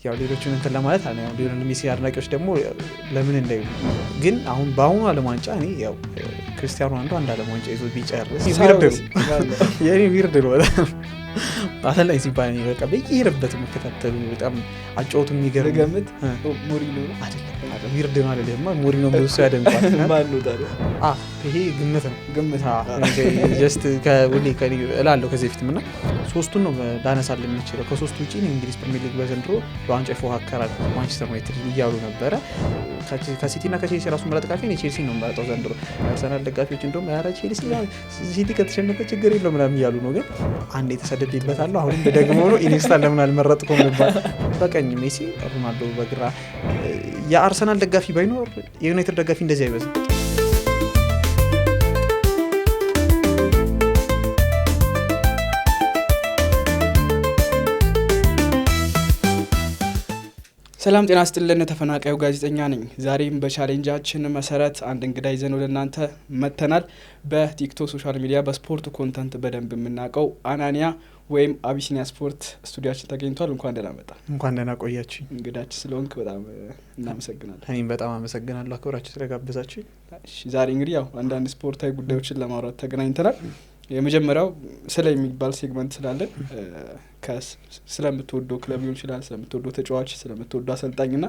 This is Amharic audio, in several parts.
ያው ሌሎቹን እንትን ለማለት አለ ያው ሊዮኔል ሜሲ አድናቂዎች ደግሞ ለምን እንደይሉ ግን አሁን በአሁኑ ዓለም ዋንጫ እኔ ያው ክርስቲያኖ አንድ ዓለም ዋንጫ ይዞ ቢጨርስ የኔ ዊርድ ነው በጣም አሰልጣኝ ሲባል እኔ በቃ በየሄደበት መከታተሉ በጣም አጫወቱ የሚገርም ገምት ሞሪኖ አይደለም ዊርድ ነው አይደለም ሞሪኖ ብዙ ያደንቃል ማን ነው ታዲያ ይሄ ግምት ነው ጀስት ከሁሌ እላለሁ ከዚህ በፊትም እና ሶስቱን ነው ላነሳል የምችለው ከሶስቱ ውጪ እንግሊዝ ፕሪሚየር ሊግ በዘንድሮ ለዋንጫ ይፎካከራል ማንቸስተር ዩናይትድ እያሉ ነበረ ከሲቲ እና ከቼልሲ ራሱ መረጥቃፊ ነው ቼልሲ ነው መረጠው ዘንድሮ አርሰናል ደጋፊዎች እንደውም ያራ ቼልሲ ሲቲ ከተሸነፈ ችግር የለው ምናምን እያሉ ነው ግን አንድ የተሰደብበታለሁ አሁንም ደግሞ ነው ኢኒስታ ለምን አልመረጥኩም ነበር በቀኝ ሜሲ ሮናልዶ በግራ የአርሰናል ደጋፊ ባይኖር የዩናይትድ ደጋፊ እንደዚህ አይበዛም ሰላም ጤና ይስጥልን ተፈናቃዩ ጋዜጠኛ ነኝ ዛሬም በቻሌንጃችን መሰረት አንድ እንግዳ ይዘን ወደ እናንተ መተናል በቲክቶክ ሶሻል ሚዲያ በስፖርት ኮንተንት በደንብ የምናውቀው አናኒያ ወይም አቢሲኒያ ስፖርት ስቱዲዮአችን ተገኝቷል እንኳን ደህና መጣ እንኳን ደህና ቆያችሁ እንግዳችን ስለሆንክ በጣም እናመሰግናለን እኔም በጣም አመሰግናለሁ አክብራችሁ ስለጋበዛችሁ እሺ ዛሬ እንግዲህ ያው አንዳንድ ስፖርታዊ ጉዳዮችን ለማውራት ተገናኝተናል የመጀመሪያው ስለ የሚባል ሴግመንት ስላለን ስለምትወደው ክለብ ሊሆን ይችላል ስለምትወደው ተጫዋች ስለምትወደው አሰልጣኝና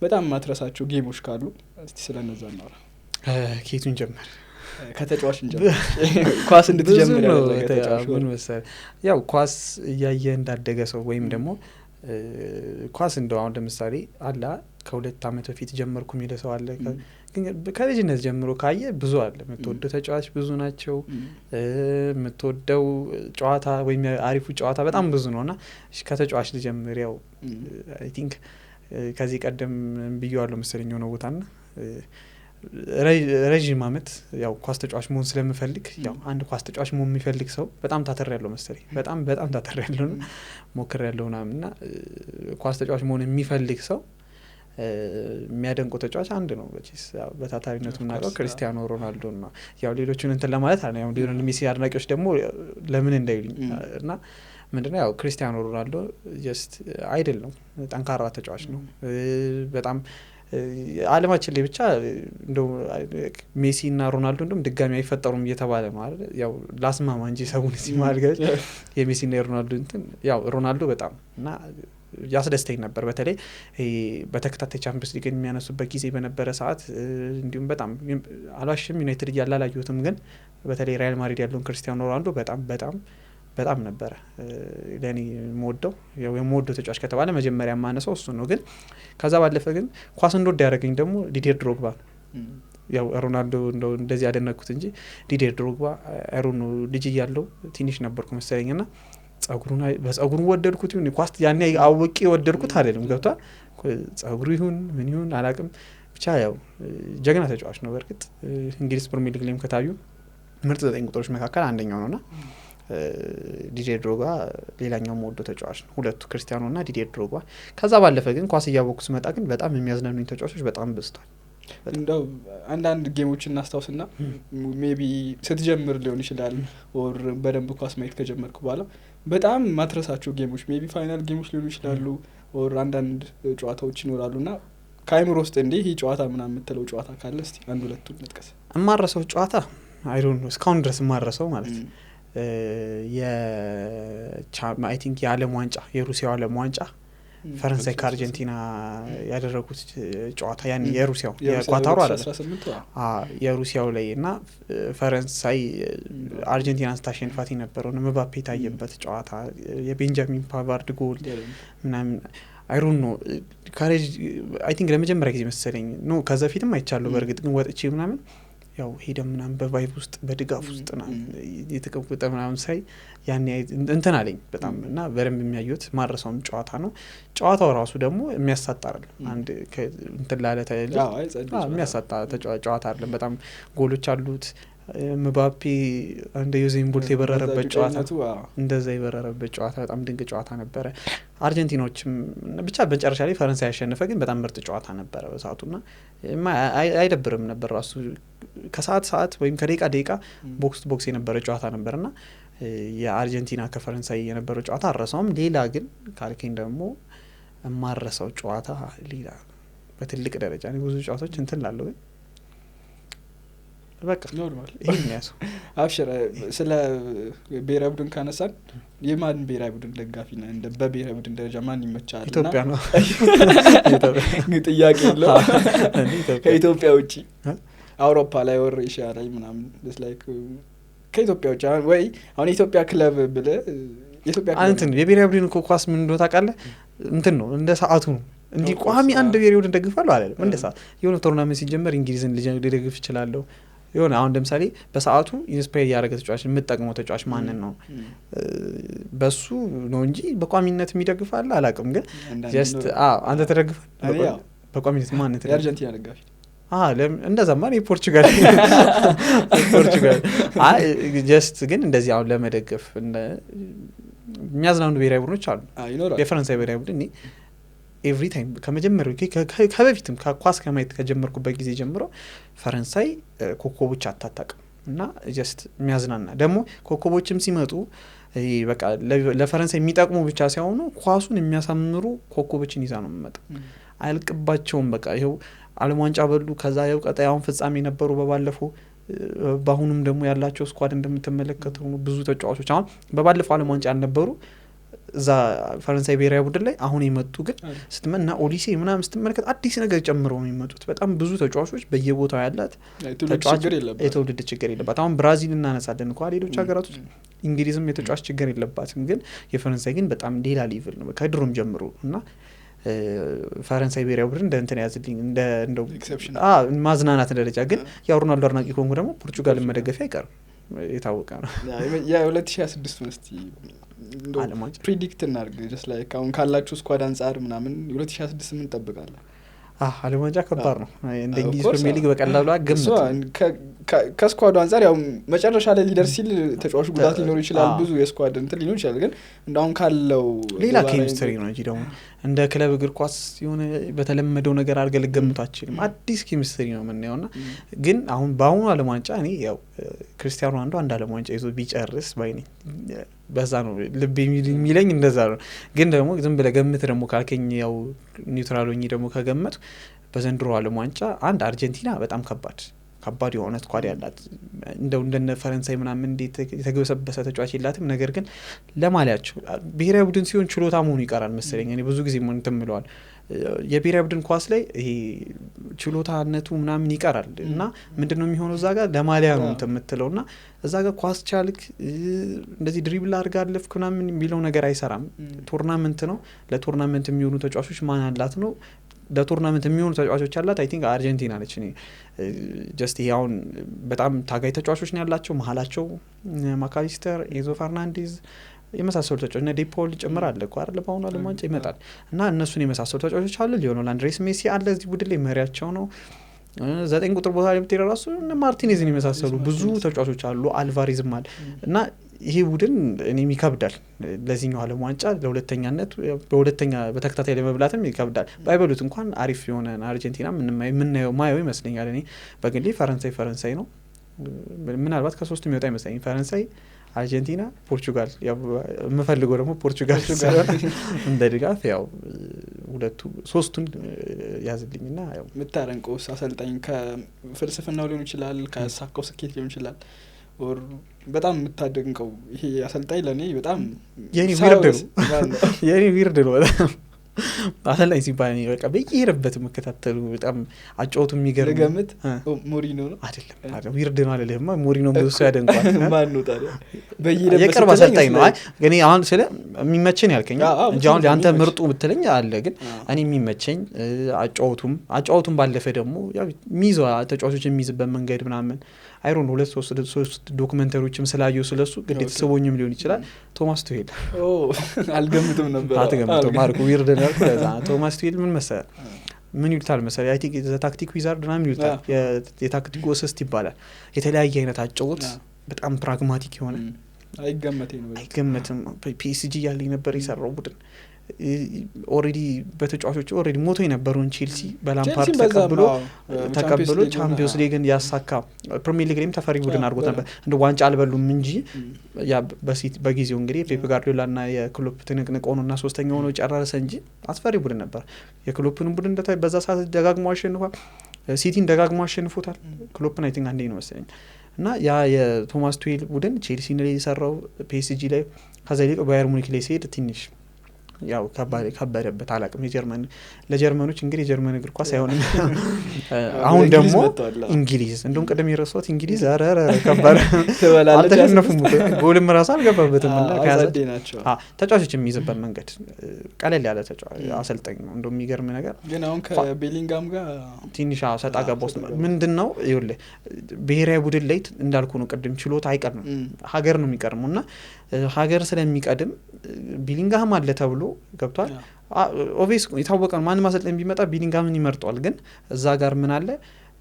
በጣም ማትረሳቸው ጌሞች ካሉ እስቲ ስለነዛ እናውራ ኬቱን ጀመር ከተጫዋች እንጀምር ኳስ እንድትጀምር ምን መሰለህ ያው ኳስ እያየ እንዳደገ ሰው ወይም ደግሞ ኳስ እንደው አሁን ለምሳሌ አላ ከ2 አመት በፊት ጀመርኩ የሚል ሰው አለ ግን ከልጅነት ጀምሮ ካየ ብዙ አለ የምትወደው ተጫዋች ብዙ ናቸው የምትወደው ጨዋታ ወይም አሪፉ ጨዋታ በጣም ብዙ ነውና ከተጫዋች ልጀምር ያው አይ ቲንክ ከዚህ ቀደም ብዬዋለሁ መሰለኝ ነው ቦታና ረጅም አመት ያው ኳስ ተጫዋች መሆን ስለምፈልግ ያው አንድ ኳስ ተጫዋች መሆን የሚፈልግ ሰው በጣም ታተር ያለው መሰለኝ በጣም ታተር ያለው ነው ሞክር ያለውናና ኳስ ተጫዋች መሆን የሚፈልግ ሰው የሚያደንቀው ተጫዋች አንድ ነው ያው በታታሪነቱ እናቀው ክርስቲያኖ ሮናልዶ ነው ያው ሌሎቹን እንትን ለማለት አለ ያው ሊዮኔል ሜሲ አድናቂዎች ደግሞ ለምን እንደይሉኝ እና ምንድነው ያው ክርስቲያኖ ሮናልዶ ጀስት አይደለም ጠንካራ ተጫዋች ነው በጣም ዓለማችን ላይ ብቻ እንደው ሜሲ እና ሮናልዶ እንደም ድጋሚ አይፈጠሩም እየተባለ ነው አይደል ያው ላስማማ እንጂ ሰውን ሲማልገው የሜሲ እና ሮናልዶ እንትን ያው ሮናልዶ በጣም እና ያስደስተኝ ነበር በተለይ በተከታታይ ቻምፒየንስ ሊግ የሚያነሱበት ጊዜ በነበረ ሰዓት እንዲሁም በጣም አልዋሽም ዩናይትድ ያላላዩትም ግን በተለይ ሪያል ማድሪድ ያለውን ክርስቲያኖ ሮናልዶ በጣም ነበር ለኔ ሞደው ያው የሞደው ተጫዋች ከተባለ መጀመሪያ ማነሳው እሱ ነው ግን ከዛ ባለፈ ግን ኳስ እንደወድ ያደረገኝ ደግሞ ዲዲየር ድሮግባ ያው ሮናልዶ እንደዚህ ያደነኩት እንጂ ዲዲየር ድሮግባ አይሮን ልጅ ያለው ትንሽ ነበርኩ መሰለኝና ጸጉሩን ወደድኩት ይሁን ኳስ ያኔ አውቄ ወደድኩት አይደለም ገብቷል ጸጉሩ ይሁን ምን ይሁን አላቅም ብቻ ያው ጀግና ተጫዋች ነው በርግጥ እንግሊዝ ፕሪሚየር ሊግ ላይም ከታዩ ምርጥ 9 ቁጥሮች መካከል አንደኛው ነውና ዲዲየር ድሮግባ ሌላኛው ሞዶ ተጫዋች ነው ሁለቱ ክርስቲያኖ እና ዲዲየር ድሮግባ ከዛ ባለፈ ግን ኳስ ያወቁስ መጣ ግን በጣም የሚያዝናኑኝ ተጫዋቾች በጣም በዝቷል እንደው አንዳንድ ጌሞችን እናስታውስና ሜቢ ስትጀምር ሊሆን ይችላል ኦር በደንብ ኳስ ማየት ከጀመርኩ በኋላ በጣም ማትረሳቸው ጌሞች ሜቢ ፋይናል ጌሞች ሊሆኑ ይችላሉ ኦር አንዳንድ ጨዋታዎች ይኖራሉና ካይምሮ ውስጥ እንዴ ይሄ ጨዋታ ምናምን የምትለው ጨዋታ ካለ እስቲ አንድ ሁለቱን እንጥቀስ እማረሰው ጨዋታ አይ ዶንት ኖ እስካሁን ድረስ እማረሰው ማለት አይ ቲንክ የዓለም ዋንጫ የሩሲያው ዓለም ዋንጫ ፈረንሳይ ከአርጀንቲና ያደረጉት ጨዋታ ያን የሩሲያው የኳታሩ አይደለም የሩሲያው ላይ እና ፈረንሳይ አርጀንቲናን ስታሸንፋት የነበረው ምባፔ ታየበት ጨዋታ የቤንጃሚን ፓቫርድ ጎል ምናምን አይሮን ነው ካሬጅ አይ ቲንክ ለመጀመሪያ ጊዜ መሰለኝ ነው ከዛ ፊትም አይቻለሁ በርግጥ ግን ወጥቼ ምናምን ያው ሄደ ምናምን በቫይብ ውስጥ በድጋፍ ውስጥ ና የተቀበጠ ምናምን ሳይ ያኔ እንትን አለኝ በጣም እና በደንብ የሚያዩት ማረሳውም ጨዋታ ነው ጨዋታው ራሱ ደግሞ የሚያሳጣ አይደለም አንድ እንትን ላለ የሚያሳጣ ጨዋታ አይደለም በጣም ጎሎች አሉት ምባፔ እንደ ዩዜን ቦልት የበረረበት ጨዋታ እንደዛ የበረረበት ጨዋታ በጣም ድንቅ ጨዋታ ነበረ አርጀንቲናዎችም ብቻ በመጨረሻ ላይ ፈረንሳይ ያሸነፈ ግን በጣም ምርጥ ጨዋታ ነበረ በሰዓቱና አይደብርም ነበር ራሱ ከሰዓት ወይም ከደቂቃ ቦክስ የነበረ ጨዋታ ነበርና የአርጀንቲና ከፈረንሳይ የነበረው ጨዋታ አረሳውም ሌላ ግን ካልከኝ ደግሞ የማረሰው ጨዋታ ሌላ በትልቅ ደረጃ ነው ብዙ ጨዋታዎች እንትን ላለው ግን በቃ ኖርማል ይሄን ያሰው አብሽር ስለ ብሔራዊ ቡድን ካነሳን የማን ብሔራዊ ቡድን ደጋፊ ነህ እንደ በብሔራዊ ቡድን ደረጃ ማን ይመቻል ኢትዮጵያ ነው ጥያቄ የለው ከኢትዮጵያ ውጪ አውሮፓ ላይ ወር ኤሽያ ላይ ምናምን just like ከኢትዮጵያ ውጪ ወይ አሁን ኢትዮጵያ ክለብ ብለ ኢትዮጵያ ክለብ አንተን የብሔራዊ ቡድን እኮ ኳስ ምን እንደሆነ ታውቃለህ እንትን ነው እንደ ሰዓቱ ነው እንዲህ ቋሚ አንድ ብሔራዊ ቡድን ደግፋለሁ አይደለም እንደ ሰዓት የሆነ ቶርናመንት ሲጀመር እንግሊዝን ልደግፍ ይችላልው የሆነ አሁን ለምሳሌ በሰዓቱ ኢንስፓየር ያደረገ ተጫዋች የምትጠቅመው ተጫዋች ማንን ነው በሱ ነው እንጂ በቋሚነት የሚደግፋል አላውቅም ግን ጀስት አንተ ተደግፋል በቋሚነት ማን ነው የአርጀንቲና ደጋፊ እንደዛማ ነው የፖርቹጋል ጀስት ግን እንደዚህ አሁን ለመደገፍ የሚያዝናኑ ብሔራዊ ቡድኖች አሉ የፈረንሳይ ብሔራዊ ቡድን ኤቭሪ ታይም ከመጀመሪያው ከበፊትም ኳስ ከማየት ከጀመርኩበት ጊዜ ጀምሮ ፈረንሳይ ኮከቦች አታጣቅም እና ጀስት የሚያዝናና ደግሞ ኮከቦችም ሲመጡ በቃ ለፈረንሳይ የሚጠቅሙ ብቻ ሳይሆኑ ኳሱን የሚያሳምሩ ኮከቦችን ይዛ ነው የሚመጣው አልቅባቸውም በቃ ይሄው ዓለም ዋንጫ በሉ ከዛ ያው ቀጣዩን ፍጻሜ ነበሩ በባለፈው በአሁኑም ደግሞ ያላቸው ስኳድ እንደምትመለከተው ብዙ ተጫዋቾች አሁን በባለፈው ዓለም ዋንጫ ያልነበሩ እዛ ፈረንሳይ ብሔራዊ ቡድን ላይ አሁን የመጡ ግን ስትመና ኦሊሴ ምናምን ስትመለከት አዲስ ነገር ጨምረው ነው የሚመጡት በጣም ብዙ ተጫዋቾች በየቦታው ያላት ተጫዋች የትውልድ ችግር የለባት አሁን ብራዚል እናነሳለን እንኳን ሌሎች ሀገራቶች እንግሊዝም የተጫዋች ችግር የለባትም ግን የፈረንሳይ ግን በጣም ሌላ ሌቭል ነው ከድሮም ጀምሮ እና ፈረንሳይ ብሔራዊ ቡድን እንደ እንትን ያዝልኝ እንደው ማዝናናት ደረጃ ግን ያው ሮናልዶ አድናቂ ኮንጎ ደግሞ ፖርቹጋልን መደገፍ አይቀርም የታወቀ ነው የ2026 መስቲ ፕሪዲክት እናድርግ just like አሁን ካላችሁ ስኳድ አንጻር ምናምን 2026 ምን እንጠብቃለን ዓለም ዋንጫ ከባድ ነው እንደ እንግሊዝ ፕሪሚየር ሊግ በቀላሉ አገምት ከስኳዱ አንጻር ያው መጨረሻ ላይ ሊደር ሲል ተጫዋቹ ጉዳት ሊኖር ይችላል ብዙ የስኳድ እንትን ሊኖር ይችላል ግን እንዳሁን ካለው ሌላ ኬሚስትሪ ነው እንጂ ደግሞ እንደ ክለብ እግር ኳስ የሆነ በተለመደው ነገር አድርገህ ልገምታችልም አዲስ ኬሚስትሪ ነው የምናየውና ግን አሁን በአሁኑ ዓለም ዋንጫ እኔ ያው ክርስቲያኖ ሮናልዶ አንድ ዓለም ዋንጫ ይዞ ቢጨርስ ባይኔ በዛ ነው ልብ የሚለኝ እንደዛ ነው ግን ደግሞ ዝም ብለህ ገምት ደግሞ ካልከኝ ያው ኒውትራል ሆኜ ደግሞ ከገመቱ በዘንድሮ ዓለም ዋንጫ አንድ አርጀንቲና በጣም ከባድ የሆነ ስኳድ ያላት እንደው እንደነ ፈረንሳይ ምናምን እንዴት የተገበሰበሰ ተጫዋች የላትም ነገር ግን ለማሊያቸው ብሔራዊ ቡድን ሲሆን ችሎታ መሆኑ ይቀራል መሰለኝ እኔ ብዙ ጊዜ ምን ተምለዋል የብሔራዊ ቡድን ኳስ ላይ ይሄ ችሎታነቱ ምናምን ይቀራል እና ምንድነው የሚሆነው እዛ ጋር ለማሊያ ነው የምትለውና እዛ ጋር ኳስ ቻልክ እንደዚህ ድሪብል አድርጋለፍክ ምናምን የሚለው ነገር አይሰራም ቶርናመንት ነው ለቶርናመንት የሚሆኑ ተጫዋቾች ማን አላት ነው ለቶርናመንት የሚሆኑ ተጫዋቾች አላት አይ ቲንክ አርጀንቲና ነች እኔ ጀስት ያውን በጣም ታጋይ ተጫዋቾች ነው ያላቸው መሀላቸው ማካሊስተር ኤንዞ ፈርናንዴዝ የመሳሰሉ ተጫዋቾች እና ዴፖል ጨምራል እኮ አይደል በአሁኑ ዓለም ዋንጫ ይመጣል እና እነሱን የመሳሰሉ ተጫዋቾች አሉ ሊዮኔል አንድሬስ ሜሲ አለ እዚህ ቡድን ላይ መሪያቸው ነው 9 ቁጥር ቦታ ላይ ብትሄድ ራሱ እነ ማርቲኔዝን የመሳሰሉ ብዙ ተጫዋቾች አሉ አልቫሬዝም አለ እና ይሄ ቡድን እኔም ይከብዳል ለዚህኛው ዓለም ዋንጫ ለሁለተኛነት በሁለተኛ በተከታታይ ለመብላትም ይከብዳል ባይበሉት እንኳን አሪፍ የሆነ አርጀንቲና ምንናየው ማየው ይመስለኛል እኔ በግሌ ፈረንሳይ ነው ምናልባት ከሶስቱ የሚወጣ ይመስለኛል ፈረንሳይ አርጀንቲና ፖርቹጋል ያው የምፈልገው ደግሞ ፖርቹጋል እንደ ድጋፍ ያው ሁለቱ ሶስቱን ያዝልኝና ያው ምታረንቀው አሰልጣኝ ከፍልስፍናው ሊሆን ይችላል ከሳካው ስኬት ሊሆን ይችላል ኦር በጣም የምታደንቀው ይሄ አሰልጣኝ ለኔ በጣም የኔ ዊርድ ነው በጣም አሰልጣኝ ሲባል በቃ በየሄደበት መከታተሉ በጣም አጫውቱ የሚገርም ለገምት ሞሪኖ ነው አይደለም ዊርድ ነው አለለህማ ሞሪኖ ብዙ ሰው ያደንቋል ማን ነው ታዲያ በየሄደበት የቅርብ አሰልጣኝ ነው ግን አሁን ስለ የሚመቸኝ ያልከኝ እንጂ አሁን አንተ ምርጡ ብትለኝ አለ ግን እኔ የሚመቸኝ አጫውቱም ባለፈ ደግሞ ያው ሚዞ ተጫዋቾች የሚይዝበት መንገድ ምናምን አይሮን 2-3 ዶክመንተሪዎችም ስላየው ስለሱ ግዴታ ሰቦኝም ሊሆን ይችላል ቶማስ ቱሄል አልገምትም ነበር አትገምተው ማርኮ ዊርድ ነው ከዛ ቶማስ ቱሄል ምን መሰለ ምን ይሉታል መሰለ አይ ቲንክ ዘ ታክቲክ ዊዛርድ ምናምን ይሉታል የታክቲክ ኦሰስት ይባላል የተለያየ አይነት አጫውት በጣም ፕራግማቲክ የሆነ አይገመትም ፒኤስጂ ያለኝ ነበር የሰራው ቡድን ኦልሬዲ በተጫዋቾች ኦልሬዲ ሞቶ የነበረውን ቼልሲ በላምፓርድ ተቀብሎ ቻምፒዮንስ ሊግን ያሳካ ፕሪሚየር ሊግ ላይም ተፈሪ ቡድን አድርጎት ነበር። እንደ ዋንጫ አልበሉም እንጂ ያ በጊዜው እንግዲህ ፔፕ ጋርዲዮላና የክሎፕ ትንቅንቅ ሆኖና ሶስተኛ ሆኖ ጨረሰ እንጂ አስፈሪ ቡድን ነበር። የክሎፕን ቡድን እንደታይ በዛ ሰዓት ደጋግሞ አሸንፏል። ሲቲን ደጋግሞ አሸንፎታል። ክሎፕን አይ ቲንክ አንዴ ነው መሰለኝ። እና ያ የቶማስ ቱዌል ቡድን ቼልሲ ላይ የሰራው ፒኤስጂ ላይ ከዛ ይልቅ ባየር ሙኒክ ላይ ሲሄድ ትንሽ ያው ከበደበት አላቅም። ለጀርመኖች እንግዲህ የጀርመን እግር ኳስ አይሆንም። አሁን ደግሞ እንግሊዝ እንደውም ቀደም የረሳሁት እንግሊዝ አረረ ከባድ አልተሸነፉም። ጎልም ራሱ አልገባበትም። እና ተጫዋቾች የሚይዝበት መንገድ ቀለል ያለ አሰልጣኝ ነው። እንደውም የሚገርም ነገር ግን አሁን ከቤሊንጋም ጋር ትንሽ ሰጣ ገባ ውስጥ ምንድን ነው ይኸውልህ ብሔራዊ ቡድን ላይ እንዳልኩ ነው ቅድም ችሎታ አይቀርም ሀገር ነው የሚቀርመው። እና ሀገር ስለሚቀድም ቢሊንጋም አለ ተብሎ ገብቷል። ኦቪስ የታወቀ ነው። ማንም አሰልጣኝ ቢመጣ ቢሊንጋምን ይመርጧል። ግን እዛ ጋር ምን አለ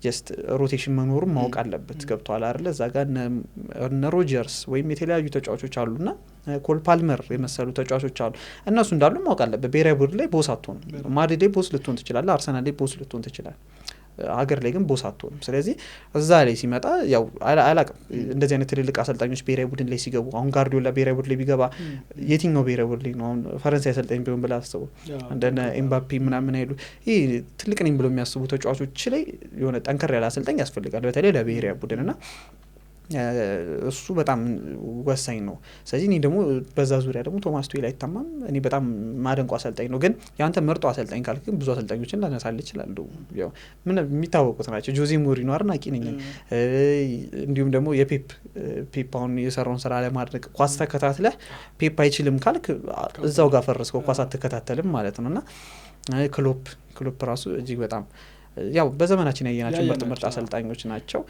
ጀስት ሮቴሽን መኖሩን ማወቅ አለበት። ገብቷል አይደለ? እዛ ጋር እነ ሮጀርስ ወይም የተለያዩ ተጫዋቾች አሉና ኮል ፓልመር የመሰሉ ተጫዋቾች አሉ። እነሱ እንዳሉ ማወቅ አለበት። ብሔራዊ ቡድን ላይ ቦስ አትሆንም። ማድሪድ ላይ ቦስ ልትሆን ትችላለህ። አርሰናል ላይ ቦስ ልትሆን ትችላለህ። ሀገር ላይ ግን ቦስ አትሆንም። ስለዚህ እዛ ላይ ሲመጣ ያው አላቅም እንደዚህ አይነት ትልልቅ አሰልጣኞች ብሔራዊ ቡድን ላይ ሲገቡ አሁን ጋርዲዮላ ብሔራዊ ቡድን ላይ ቢገባ የትኛው ብሔራዊ ቡድን ላይ ነው አሁን ፈረንሳይ አሰልጣኝ ቢሆን ብላ አስበው። እንደነ ኤምባፔ ምናምን አይሉ ይሄ ትልቅ ነኝ ብሎ የሚያስቡ ተጫዋቾች ላይ የሆነ ጠንከር ያለ አሰልጣኝ ያስፈልጋል በተለይ ለብሔራዊ ቡድን እና እሱ በጣም ወሳኝ ነው። ስለዚህ እኔ ደግሞ በዛ ዙሪያ ደግሞ ቶማስ ቱዌል አይታማም። እኔ በጣም ማደንቆ አሰልጣኝ ነው። ግን ያንተ መርጦ አሰልጣኝ ካልክ ግን ብዙ አሰልጣኞችን ላነሳልህ እችላለሁ። ያው ምን የሚታወቁት ናቸው። ጆዜ ሞሪኖ አድናቂ ነኝ። እንዲሁም ደግሞ ፔፕ አሁን የሰራውን ስራ ለማድረግ ኳስ ተከታትለህ ፔፕ አይችልም ካልክ እዛው ጋር ፈረስከው፣ ኳስ አትከታተልም ማለት ነው። እና ክሎፕ ራሱ እጅግ በጣም ያው በዘመናችን ያየናቸው ምርጥ አሰልጣኞች ናቸው።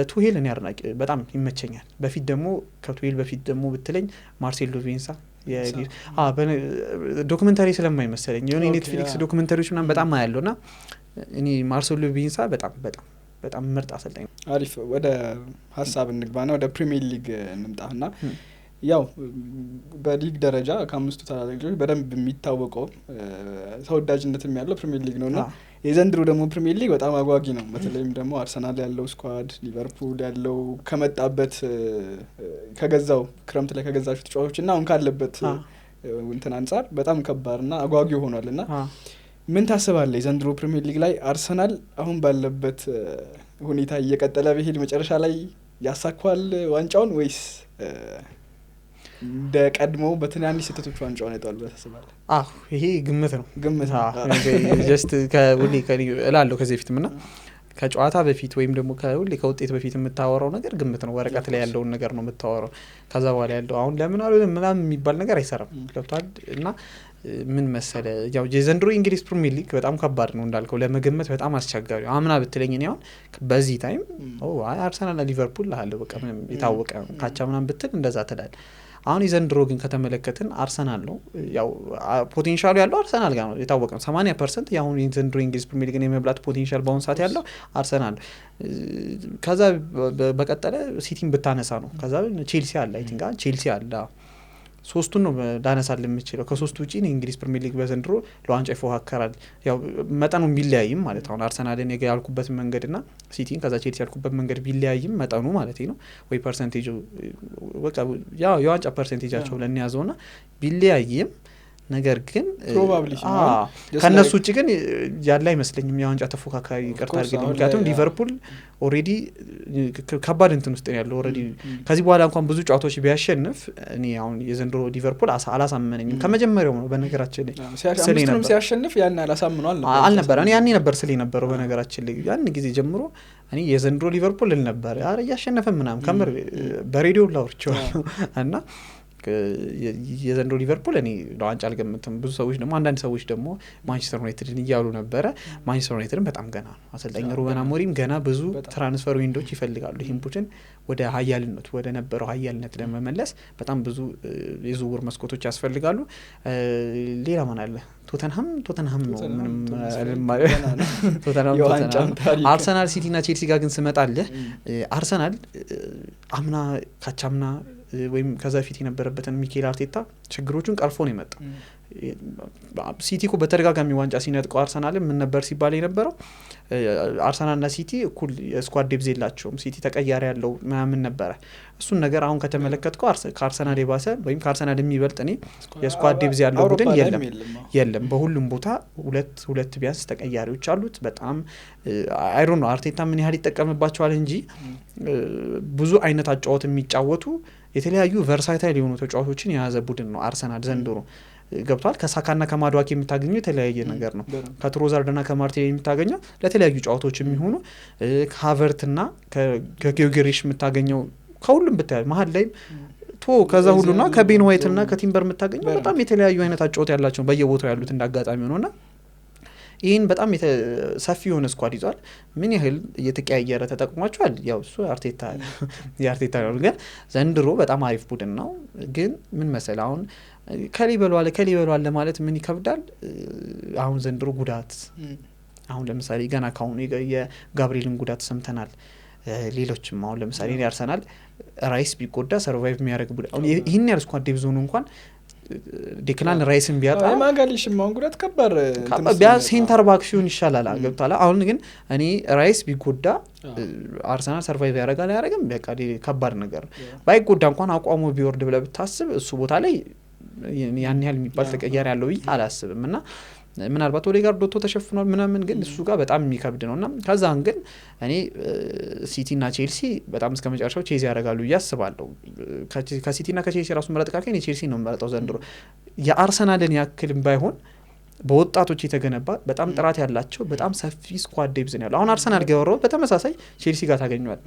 ቱሄል እኔ አድናቂ በጣም ይመቸኛል። በፊት ደግሞ ከቱሄል በፊት ደግሞ ብትለኝ ማርሴሎ ቢኤልሳ ዶክመንታሪ ስለማይመሰለኝ የሆነ ኔትፍሊክስ ዶክመንታሪዎች ምናምን በጣም አያለውና እኔ ማርሴሎ ቢኤልሳ በጣም ምርጥ አሰልጣኝ ነው። አሪፍ ወደ ሀሳብ እንግባና ወደ ፕሪሚየር ሊግ እንምጣና ያው በሊግ ደረጃ ከአምስቱ ታላላቅ ሊጎች በደንብ የሚታወቀው ተወዳጅነትም ያለው ፕሪሚየር ሊግ ነውና የዘንድሮ ደግሞ ፕሪሚየር ሊግ በጣም አጓጊ ነው። በተለይም ደግሞ አርሰናል ያለው ስኳድ፣ ሊቨርፑል ያለው ከመጣበት ከገዛው ክረምት ላይ ከገዛቸው ተጫዋቾች እና አሁን ካለበት እንትን አንጻር በጣም ከባድና አጓጊ ሆኗልና ምን ታስባለህ? የዘንድሮ ፕሪሚየር ሊግ ላይ አርሰናል አሁን ባለበት ሁኔታ እየቀጠለ ቢሄድ መጨረሻ ላይ ያሳኳል ዋንጫውን ወይስ እንደ ቀድሞ በትናንሽ ስህተቶች ዋንጫውን ያጣል ብለህ ታስባለህ? ይሄ ግምት ነው። ጀስት ከሁሌ እላለሁ ከዚህ በፊትም እና ከጨዋታ በፊት ወይም ደግሞ ከውጤት በፊት የምታወራው ነገር ግምት ነው። ወረቀት ላይ ያለውን ነገር ነው የምታወራው። ከዛ በኋላ ያለው አሁን ለምን አሉ ምናምን የሚባል ነገር አይሰራም። ገብቷል? እና ምን መሰለ ያው የዘንድሮ እንግሊዝ ፕሪሚየር ሊግ በጣም ከባድ ነው እንዳልከው ለመገመት በጣም አስቸጋሪ። አምና ብትለኝ እኔ አሁን በዚህ ታይም አርሰናልና ሊቨርፑል አለ በቃ ምንም የታወቀ ካቻ ምናምን ብትል እንደዛ ትላለህ። አሁን የዘንድሮ ግን ከተመለከትን አርሰናል ነው ያው ፖቴንሻሉ ያለው አርሰናል ጋር ነው የታወቀ ነው። 80% ያሁን የዘንድሮ እንግሊዝ ፕሪሚየር ሊግን የመብላት ፖቴንሻል በአሁን ሰዓት ያለው አርሰናል። ከዛ በቀጠለ ሲቲን ብታነሳ ነው። ከዛ ቼልሲ አለ አይ ቲንክ ቼልሲ አለ። ሶስቱን ነው ዳነሳል የምችለው። ከሶስቱ ውጪ ነው እንግሊዝ ፕሪሚየር ሊግ በዘንድሮ ለዋንጫ ይፎካከራል። ያው መጠኑ ቢለያይም ማለት አሁን አርሰናልን ያልኩበት መንገድና ሲቲን ከዛ ቼልሲ ያልኩበት መንገድ ቢለያይም መጠኑ ማለት ነው ወይ ፐርሰንቴጁ በቃ ያው የዋንጫ ፐርሰንቴጃቸው ለኒያዘውና ቢለያይም ነገር ግን ከነሱ ውጪ ግን ያለ አይመስለኝም የዋንጫ ተፎካካሪ ይቀርታ አድርገኝ። ምክንያቱም ሊቨርፑል ኦልሬዲ ከባድ እንትን ውስጥ ነው ያለው። ኦልሬዲ ከዚህ በኋላ እንኳን ብዙ ጨዋታዎች ቢያሸንፍ እኔ አሁን የዘንድሮ ሊቨርፑል አላሳመነኝም ከመጀመሪያው ነው። በነገራችን ላይ ሲያሸንፍ ሲያሸንፍ ያን አላሳምኗል አልነበረ እኔ ያኔ ነበር ስለ ነበረው በነገራችን ላይ ያን ጊዜ ጀምሮ እኔ የዘንድሮ ሊቨርፑል ል ነበር አረ እያሸነፈ ምናምን ከምር በሬዲዮ ላውርቸው እና የዘንድሮ ሊቨርፑል እኔ ለዋንጫ አልገምትም። ብዙ ሰዎች ደግሞ አንዳንድ ሰዎች ደግሞ ማንቸስተር ዩናይትድን እያሉ ነበረ። ማንቸስተር ዩናይትድን በጣም ገና ነው አሰልጣኝ ሩበን አሞሪም ገና ብዙ ትራንስፈር ዊንዶች ይፈልጋሉ። ይህን ቡድን ወደ ሀያልነቱ ወደ ነበረው ሀያልነት ለመመለስ በጣም ብዙ የዝውውር መስኮቶች ያስፈልጋሉ። ሌላ ማን አለ? ቶተንሃም ነው ምንም ቶተንሃም አርሰናል፣ ሲቲ እና ቼልሲ ጋር ግን ስመጣለህ አርሰናል አምና ካቻምና ወይም ከዛ ፊት የነበረበትን ሚኬል አርቴታ ችግሮቹን ቀርፎ ነው የመጣው። ሲቲ እኮ በተደጋጋሚ ዋንጫ ሲነጥቀው አርሰናል ምን ነበር ሲባል የነበረው አርሰናልና ሲቲ እኩል ስኳድ ዴፕዝ የላቸውም ሲቲ ተቀያሪ ያለው ምናምን ነበረ እሱን ነገር አሁን ከተመለከትከው ከአርሰናል የባሰ ወይም ከአርሰናል የሚበልጥ እኔ የስኳድ ዴፕዝ ያለው ቡድን የለም በሁሉም ቦታ ሁለት ቢያንስ ተቀያሪዎች አሉት በጣም አይ ዶንት ኖ አርቴታ ምን ያህል ይጠቀምባቸዋል እንጂ ብዙ አይነት አጫወት የሚጫወቱ የተለያዩ ቨርሳታይል የሆኑ ተጫዋቾችን የያዘ ቡድን ነው አርሰናል ዘንድሮ ገብቷል ከሳካና ከማድዋክ የምታገኘው የተለያየ ነገር ነው ከትሮዛርድና ከማርቲኔሊ የምታገኘው ለተለያዩ ጨዋታዎች የሚሆኑ ከሀቨርትና ከጊዮግሪሽ የምታገኘው ከሁሉም ብታያል መሀል ላይ ከዛ ሁሉና ከቤን ዋይትና ከቲምበር የምታገኘው በጣም የተለያዩ አይነት አጫወት ያላቸው በየቦታው ያሉት እንዳጋጣሚ ሆነና ይህን በጣም ሰፊ የሆነ ስኳድ ይዟል ምን ያህል እየተቀያየረ ተጠቅሟቸዋል ያው እሱ የአርቴታ ነው ግን ዘንድሮ በጣም አሪፍ ቡድን ነው ግን ምን መሰል አሁን ከሊበሏል ለማለት ምን ይከብዳል አሁን ዘንድሮ ጉዳት አሁን ለምሳሌ ገና ካሁኑ የጋብሪኤልን ጉዳት ሰምተናል ሌሎችም አሁን ለምሳሌ ያርሰናል ራይስ ቢጎዳ ሰርቫይቭ የሚያደርግ ቡድን አሁን ይህን ያህል ስኳድ ዴፕዝ ሆኖ እንኳን ዴክላን ራይስን ቢያጣ ማጋሊሽ ማንጉዳት ከበር ቢያንስ ሴንተር ባክ ሲሆን ይሻላል ገብቷል አሁን ግን እኔ ራይስ ቢጎዳ አርሰናል ሰርቫይቭ ያደርጋል አያደርግም በቃ ከባድ ነገር ባይጎዳ እንኳን አቋሙ ቢወርድ ብለህ ብታስብ እሱ ቦታ ላይ ያን ያህል የሚባል ተቀያሪ ያለው ብዬ አላስብም እና ምናልባት ኦዴጋርድ ዶቶ ተሸፍኗል ምናምን ግን እሱ ጋር በጣም የሚከብድ ነውና ከዛን ግን እኔ ሲቲና ቼልሲ በጣም እስከ መጨረሻው ቼዝ ያደርጋሉ ያስባለሁ ከሲቲና ከቼልሲ ራሱ መረጥካከኝ ቼልሲ ነው መረጣው ዘንድሮ የአርሰናልን ያክልም ባይሆን በወጣቶች የተገነባ በጣም ጥራት ያላቸው በጣም ሰፊ ስኳድ ዴፕዝ ነው ያለው አሁን አርሰናል ገወረው በተመሳሳይ ቼልሲ ጋር ታገኘዋል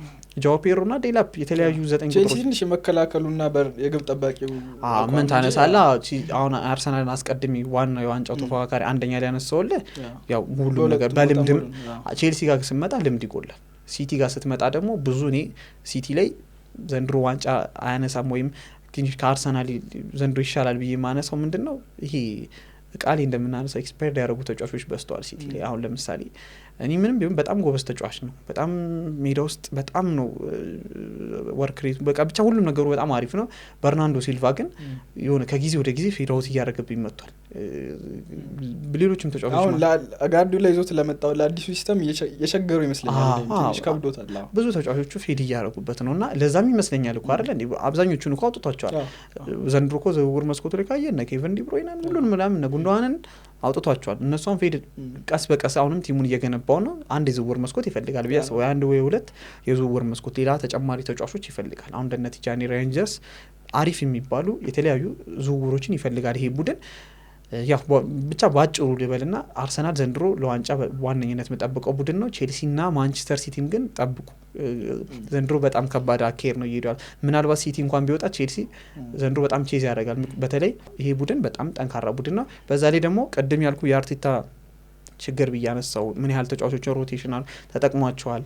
ጃኦ ፔድሮና ዴላፕ የተለያዩ 9 ቁጥሮች ቼልሲ ትንሽ መከላከሉና የግብ ጠባቂው ምን ታነሳላ አሁን አርሰናልን አስቀድሚ ዋናው የዋንጫው ተፎካካሪ አንደኛ ላይ ያነሳውልህ ያው ሁሉ ነገር በልምድም ቼልሲ ጋር ስትመጣ ልምድ ይጎላል ሲቲ ጋር ስትመጣ ደግሞ ብዙ እኔ ሲቲ ላይ ዘንድሮ ዋንጫ አያነሳም ወይም ትንሽ ከአርሰናል ዘንድሮ ይሻላል ብዬ ማነሳው ምንድነው ይሄ ቃሌ እንደምናነሳው ኤክስፓየርድ ያደረጉ ተጫዋቾች በስተዋል ሲቲ ላይ አሁን ለምሳሌ እኔ ምንም ቢሆን በጣም ጎበዝ ተጫዋች ነው በጣም ሜዳ ውስጥ በጣም ነው ወርክ ሬት በቃ ብቻ ሁሉም ነገሩ በጣም አሪፍ ነው በርናንዶ ሲልቫ ግን የሆነ ከጊዜ ወደ ጊዜ ፌዳውት እያደረገብኝ መጥቷል ሌሎችም ተጫዋቾች አሁን ጋርዲዮላ ይዞት ለመጣው ለአዲሱ ሲስተም የቸገሩ ይመስለኛል ትንሽ ከብዶታል ብዙ ተጫዋቾቹ ፌድ እያደረጉበት ነውና ለዛም ይመስለኛል እኮ አይደል እንዴ አብዛኞቹን እኮ አውጥቷቸዋል ዘንድሮ እኮ ዝውውር መስኮቱ ላይ ካየን ኬቨን ዲ ብሩይነ ሁሉንም ምናምን ጉንዶዋንን አውጥቷቸዋል እነሱም ፌድ ቀስ በቀስ አሁንም ቲሙን እየገነባው ነው አንድ የዝውውር መስኮት ይፈልጋል ቢያስ ወይ አንድ ወይ ሁለት የዝውውር መስኮት ሌላ ተጨማሪ ተጫዋቾች ይፈልጋል አሁን እንደነ ቲጃኒ ሬንጀርስ አሪፍ የሚባሉ የተለያዩ ዝውውሮችን ይፈልጋል ይሄ ቡድን ያው ብቻ ባጭሩ ልበልና አርሰናል ዘንድሮ ለዋንጫ ዋነኝነት መጠበቀው ቡድን ነው ቼልሲና ማንቸስተር ሲቲን ግን ጠብቁ ዘንድሮ በጣም ከባድ አኬር ነው ይሄዳል ምናልባት ሲቲ እንኳን ቢወጣ ቼልሲ ዘንድሮ በጣም ቼዝ ያደርጋል በተለይ ይሄ ቡድን በጣም ጠንካራ ቡድን ነው በዛ ላይ ደግሞ ቀደም ያልኩ የአርቴታ ችግር ብያነሳው ምን ያህል ተጫዋቾች ሮቴሽናል ተጠቅሟቸዋል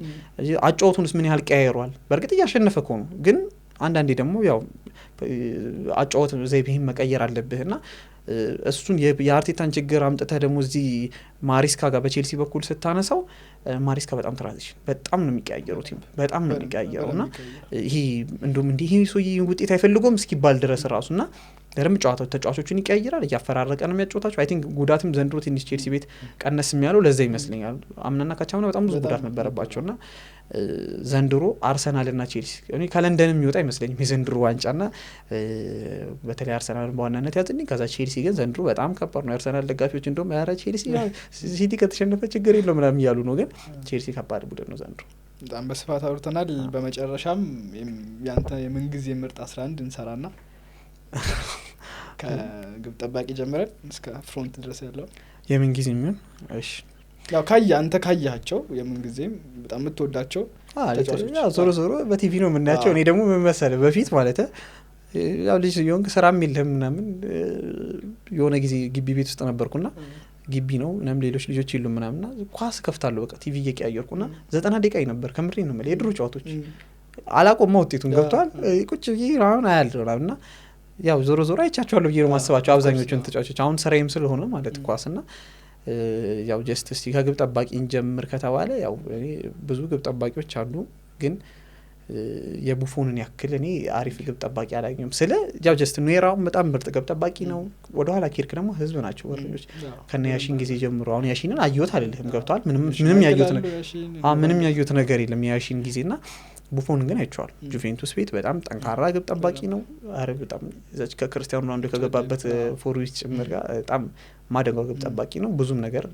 አጫወቱንስ ምን ያህል ቀያይሯል በእርግጥ እያሸነፈ ነው ግን አንዳንዴ ደግሞ ያው አጫወት ዘይቤህን መቀየር አለብህና እሱን የአርቴታን ችግር አምጥተህ ደግሞ እዚህ ማሪስካ ጋር በቼልሲ በኩል ስታነሳው ማሪስካ በጣም ትራንዚሽን በጣም ነው የሚቀያየሩት በጣም ነው የሚቀያየሩና ይሄ እንደውም እንዲህ ሰውዬ ውጤት አይፈልጎም እስኪባል ድረስ ራሱና ገርም ተጫዋቾችን ይቀያይራል እያፈራረቀ ነው የሚያጫወታቸው አይ ቲንክ ጉዳትም ዘንድሮ ትንሽ ቼልሲ ቤት ቀነስ የሚያለው ለዛ ይመስለኛል አምናና ካቻምና በጣም ብዙ ጉዳት ነበረባቸውና ዘንድሮ አርሰናልና ቼልሲ እኔ ከለንደን የሚወጣ አይመስለኝም የዘንድሮ ዋንጫና በተለይ አርሰናልን በዋናነት ያዝልኝ ከዛ ቼልሲ ግን ዘንድሮ በጣም ከባድ ነው የአርሰናል ደጋፊዎች እንደውም ያረ ቼልሲ ሲቲ ከተሸነፈ ችግር የለው ምናምን እያሉ ነው ግን ቼልሲ ከባድ ቡድን ነው ዘንድሮ በጣም በስፋት አውርተናል በመጨረሻም ያንተ የምንጊዜ ምርጥ 11 እንሰራና ከግብ ጠባቂ ጀምረን እስከ ፍሮንት ድረስ ያለው የምን ጊዜ ምን እሺ ያው አንተ ካያቸው የምን ጊዜም በጣም የምትወዳቸው ተጫዋቾች ያው ዞሮ በቲቪ ነው የምናያቸው እኔ ደግሞ ምን መሰለህ በፊት ማለት ያው ልጅ የሆንክ ስራም የለም ምናምን የሆነ ጊዜ ግቢ ቤት ውስጥ ነበርኩና ግቢ ነው ምናምን ሌሎች ልጆች ይሉ ምናምንና ኳስ ከፍታለሁ በቃ ቲቪ እየቀያየርኩና 90 ደቂቃ ነበር ከምሬ ነው ማለት የድሮ ጨዋታዎች አላቆም ውጤቱን ገብቷል ቁጭ ይራውን አያልደውና ያው ዞሮ አይቻቸዋለሁ ብዬ ነው ማስባቸው አብዛኞቹን ተጫዋቾች አሁን ስራዬም ስለሆነ ማለት ኳስና ያው ጀስት ከግብ ጠባቂ እንጀምር ከተባለ ያው ብዙ ግብ ጠባቂዎች አሉ ግን የቡፎንን ያክል እኔ አሪፍ ግብ ጠባቂ አላገኘም። ስለ ያው ጀስት ኑዌራውን በጣም ምርጥ ግብ ጠባቂ ነው። ወደ ኋላ ኬርክ ደግሞ ህዝብ ናቸው ወረኞች ከነ ያሺን ጊዜ ጀምሮ። አሁን ያሺንን አየሁት አይደለም ገብቷል። ምንም ያየሁት ነገር የለም የያሺን ጊዜና ቡፎን ግን አይቼዋል። ጁቬንቱስ ቤት በጣም ጠንካራ ግብ ጠባቂ ነው። አረ በጣም እዛች ከክርስቲያኖ ሮናልዶ ከገባበት ፎርዊት ጭምር ጋር በጣም ማደንቀው ግብ ጠባቂ ነው። ብዙም ነገር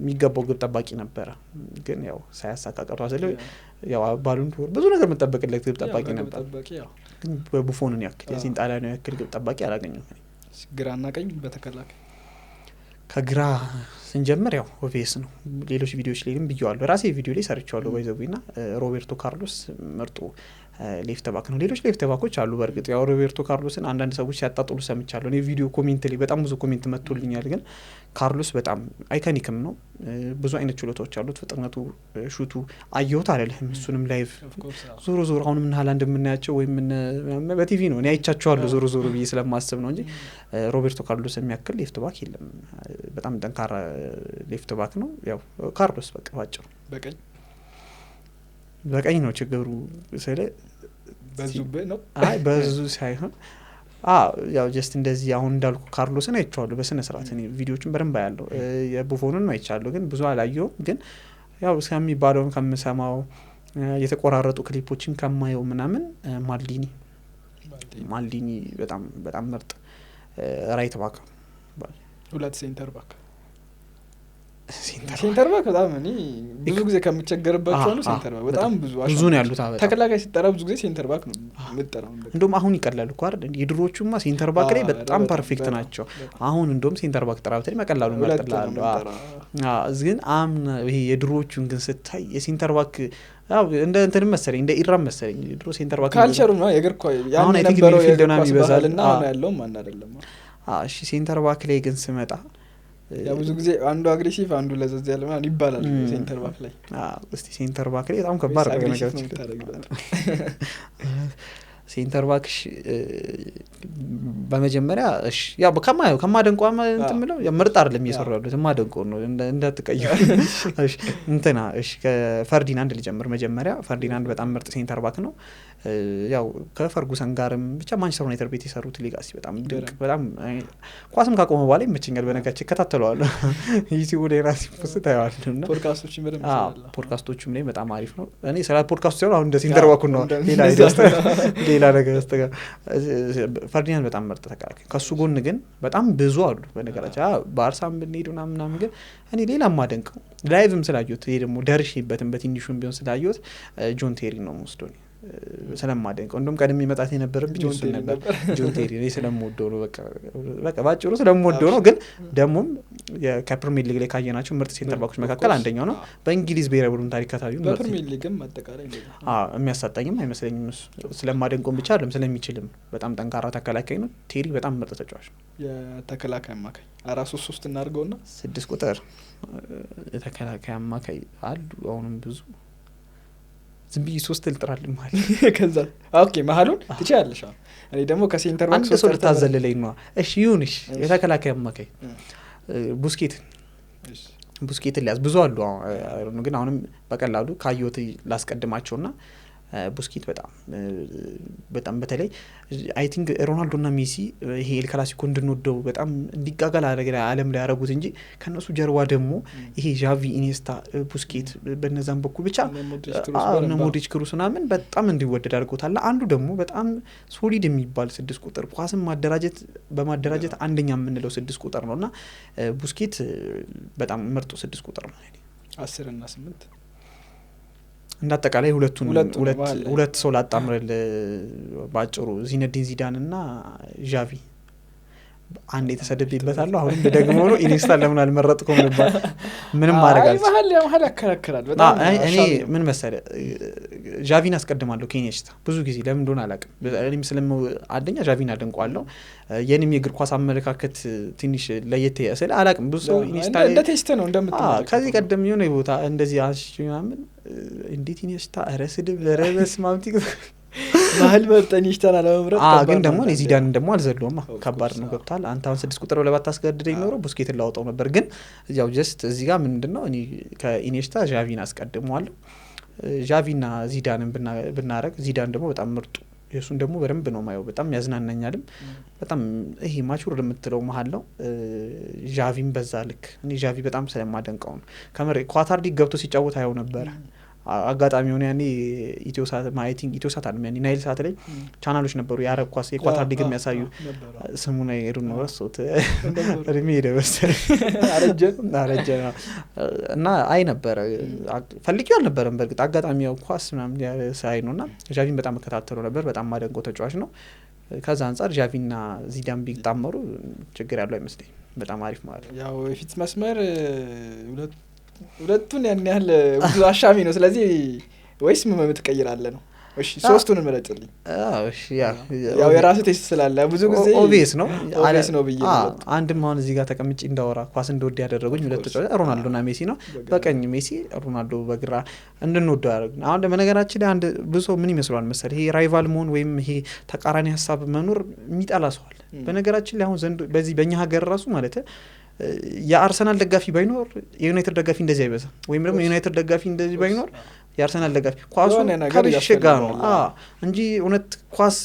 የሚገባው ግብ ጠባቂ ነበረ፣ ግን ያው ሳያሳካ ቀርቷል። ያው ባሉን ብዙ ነገር የምጠበቅለት ግብ ጠባቂ ነበር፣ ግን በቡፎንን ያክል የዚህን ጣሊያናዊ ያክል ግብ ጠባቂ አላገኘም። ግራና ቀኝ በተከላካይ ከግራ ስንጀምር ያው ኦቬስ ነው። ሌሎች ቪዲዮዎች ላይ ግን ብየዋለሁ፣ ራሴ ቪዲዮ ላይ ሰርቼዋለሁ ባይዘቡና ሮቤርቶ ካርሎስ ምርጡ ሌፍት ባክ ነው። ሌሎች ሌፍት ባኮች አሉ በእርግጥ ያው ሮቤርቶ ካርሎስን አንዳንድ ሰዎች ሲያጣጥሉ ሰምቻለሁ። እኔ ቪዲዮ ኮሜንት ላይ በጣም ብዙ ኮሜንት መጥቶልኛል። ግን ካርሎስ በጣም አይካኒክም ነው። ብዙ አይነት ችሎታዎች አሉት። ፍጥነቱ፣ ሹቱ አየሁት አይደለም እሱንም ላይቭ ዞሮ ዞሮ አሁንም ምን ሀላንድ የምናያቸው ወይም በቲቪ ነው እኔ አይቻቸዋለሁ ዞሮ ዞሮ ብዬ ስለማስብ ነው እንጂ ሮቤርቶ ካርሎስ የሚያክል ሌፍት ባክ የለም። በጣም ጠንካራ ሌፍት ባክ ነው። ያው ካርሎስ በቃ ባጭሩ በቀኝ ነው ችግሩ። ስለ በዙብህ ነው አይ በዙ ሳይሆን ያው ጀስት እንደዚህ አሁን እንዳልኩ ካርሎስን አይቻለሁ በስነ ስርዓት እኔ ቪዲዮዎችን በደንብ አያለሁ። የቡፎንን ነው አይቻለሁ ግን ብዙ አላየሁም። ግን ያው እስከሚባለውን ከምሰማው የተቆራረጡ ክሊፖችን ከማየው ምናምን ማልዲኒ በጣም በጣም ምርጥ ራይት ባክ፣ ሁለት ሴንተር ባክ በጣም እኔ ብዙ ጊዜ ከምቸገርባቸው ነው። ሴንተር ባክ በጣም ብዙ ነው ያሉት። ተከላካይ ሲጠራ ብዙ ጊዜ ሴንተር ባክ ነው የምጠራው። እንደውም አሁን ይቀላል እኮ አይደል? የድሮቹማ ሴንተር ባክ ላይ በጣም ፐርፌክት ናቸው። አሁን እንደውም ሴንተር ባክ ጥራ ብትል መቀላሉ መጥላሉ። ግን ይሄ የድሮቹን ግን ስታይ የሴንተር ባክ ያው እንደ እንትን መሰለኝ እንደ ኢራም መሰለኝ ድሮ ሴንተር ባክ ካልቸሩ ነው የእግር ኳስ ያን የነበረው የፊልዶና ይበዛልና አሁን ያለው ማን አይደለም። እሺ ሴንተር ባክ ላይ ግን ስመጣ ያ ብዙ ጊዜ አንዱ አግሬሲቭ አንዱ ለዘዝ ያለ ማለት ይባላል ሴንተር ባክ ላይ። እስቲ ሴንተር ባክ ላይ በጣም ከባድ ነው ነገር ሴንተር ባክ በመጀመሪያ እሺ ያው ከማደንቆ እንትን ምለው ምርጥ አይደለም እየሰሩ ያሉት ማደንቆ ነው እንዳትቀየው። እሺ እንትና እሺ ከፈርዲናንድ ልጀምር። መጀመሪያ ፈርዲናንድ በጣም ምርጥ ሴንተር ባክ ነው። ያው ከፈርጉሰን ጋርም ብቻ ማንቸስተር ዩናይትድ ቤት የሰሩት ሊጋሲ በጣም ድንቅ በጣም ኳስም ካቆመ በኋላ ይመቸኛል። በነገራችን እከታተለዋለሁ ዩቲዩብ ላይ ራሴ ፖስት ታያለሁና ፖድካስቶችም በደንብ ይሰራል። ፖድካስቶችም ላይ በጣም አሪፍ ነው። እኔ ስለ ፖድካስቱ ሳይሆን አሁን እንደ ሴንተር ባኩ ነው ሌላ ነገር ያስተጋ ፈርዲናንድ በጣም ምርጥ ተከላካይ። ከሱ ጎን ግን በጣም ብዙ አሉ። በነገራችን ባርሳም ብንሄድ ምናምን ግን እኔ ሌላ ማደንቀው ላይቭም ስላየሁት ይሄ ደግሞ ደርሼበትም በትንሹም ቢሆን ስላየሁት ጆን ቴሪ ነው የምወስደው ስለማደንቀው። እንደውም ቀድሜ መጣት የነበረብኝ እሱ ነበር ጆን ቴሪ። እኔ ስለምወደው ነው በቃ ባጭሩ ስለምወደው ነው። ግን ደግሞም ከፕሪሚየር ሊግ ላይ ካየናቸው ምርጥ ሴንተር ባኮች መካከል አንደኛው ነው። በእንግሊዝ ብሔራዊ ቡድን ታሪክ ከታዩ በፕሪሚየር ሊግም አጠቃላይ የሚያሳጣኝም አይመስለኝም። እሱ ስለማደንቀው ብቻ አይደለም ስለሚችልም በጣም ጠንካራ ተከላካይ ነው። ቴሪ በጣም ምርጥ ተጫዋች ነው። የተከላካይ አማካይ 4-3-3 እናድርገውና 6 ቁጥር የተከላካይ አማካይ አሉ አሁንም ብዙ ዝም ብዬ 3 ልጥራል ማለት ከዛ ኦኬ መሀሉን ትችያለሽ። እኔ ደግሞ ከሴንተር ባክ 3 ልታዘልለኝ ነው። እሺ ይሁንሽ። የተከላካይ አማካይ ቡስኬትን ሊያዝ ብዙ አሉ ግን አሁንም በቀላሉ ካየሁት ላስቀድማቸውና ቡስኬት በጣም በተለይ አይ ቲንክ ሮናልዶና ሜሲ ይሄ ኤል ክላሲኮ እንድንወደው በጣም እንዲጋጋል ዓለም ላይ ያደረጉት እንጂ ከነሱ ጀርባ ደግሞ ይሄ ዣቪ፣ ኢኔስታ፣ ቡስኬት በነዛም በኩል ብቻ ሞድሪች፣ ክሩስ ምናምን በጣም እንዲወደድ አድርጎታል። አንዱ ደግሞ በጣም ሶሊድ የሚባል 6 ቁጥር ኳስን በማደራጀት አንደኛ የምንለው 6 ቁጥር ነውና ቡስኬት በጣም ምርጡ 6 ቁጥር ነው። 10 እና 8 እንዳጠቃላይ ሁለት ሰው ላጣምረል ባጭሩ ዚነዲን ዚዳን እና ዣቪ አንድ የተሰደብበታለሁ። አሁን ደግሞ ነው ኢኒስታ ለምን አልመረጥኩም ነበር ምንም ማረጋግጥ መሀል ያከራከራል በጣም። እኔ ምን መሰለህ ዣቪን አስቀድማለሁ ከኢኒስታ ብዙ ጊዜ ለምን እንደሆነ አላውቅም። እኔም አንደኛ ዣቪን አደንቀዋለሁ። የኔም የእግር ኳስ አመለካከት ትንሽ ለየት ያለ አላውቅም። ብዙ ሰው ኢኒስታ እንደ ቴስት ነው እንደምትለው ከዚህ ቀደም የሆነ ቦታ እንደዚህ ምናምን እንዴት ኢኒስታ ረስድብ ረበስ ማምቲ ማህል መርጠን ይሽታና ለመምረጥ ግን ደግሞ ዚዳን ደግሞ አልዘለውማ ከባድ ነው። ገብቷል። አንተ አሁን 6 ቁጥር ብለህ ባታስገድደኝ ኖሮ ቡስኬትን ላወጣው ነበር። ግን ያው ጀስት እዚህ ጋር ምንድነው እኔ ከኢኒስታ ዣቪን አስቀድመዋለሁ። ዣቪና ዚዳንን ብናረግ ዚዳን ደግሞ በጣም ምርጡ የሱን ደግሞ በደንብ ነው ማየው በጣም ያዝናናኛልም በጣም ይሄ ማቹር የምትለው መሀል ነው ዣቪም በዛ ልክ እኔ ዣቪ በጣም ስለማደንቀው ነው ከመሬ ኳታር ሊግ ገብቶ ሲጫወት አየው ነበር አጋጣሚ ሆነ ያኔ ኢትዮሳት ማይቲንግ ኢትዮሳት አለ ያኔ ናይል ሳት ላይ ቻናሎች ነበሩ የአረብ ኳስ የኳታር ሊግ የሚያሳዩ ስሙን አይሩ ነው ረሱት እድሜ ደረሰ አረጀ እና አይ ነበር ፈልጊው አልነበረም በርግጥ አጋጣሚ ያው ኳስ ምናምን ሳይ ነውና ዣቪን በጣም መከታተለው ነበር በጣም ማደንቆ ተጫዋች ነው ከዛ አንፃር ዣቪና ዚዳን ቢጣመሩ ችግር ያለው አይመስልኝ በጣም አሪፍ ማለት ያው የፊት መስመር ሁለቱን ያን ያህል ብዙ አሻሚ ነው ስለዚህ ወይስ ምን ትቀይራለ ነው እሺ ሶስቱን መረጥልኝ እሺ ያው የራሱ ቴስት ስላለ ብዙ ጊዜ ኦብቪየስ ነው ብዬ አንድም አሁን እዚህ ጋር ተቀምጬ እንዳወራ ኳስ እንደወድ ያደረጉኝ ሁለት ተጫዋቾች ሮናልዶና ሜሲ ነው በቀኝ ሜሲ ሮናልዶ በግራ እንድንወደው ያደረጉኝ አሁን ለመነገራችን አንድ ብዙ ምን ይመስላል መሰለህ ይሄ ራይቫል መሆን ወይም ይሄ ተቃራኒ ሐሳብ መኖር የሚጠላ ሰው አለ በነገራችን ላይ አሁን ዘንድ በዚህ በእኛ ሀገር ራሱ ማለት የአርሰናል ደጋፊ ባይኖር የዩናይትድ ደጋፊ እንደዚህ አይበዛም ወይም ደግሞ የዩናይትድ ደጋፊ እንደዚህ ባይኖር የአርሰናል ደጋፊ ኳሱ ከብሽጋ ነው እንጂ እውነት ኳስ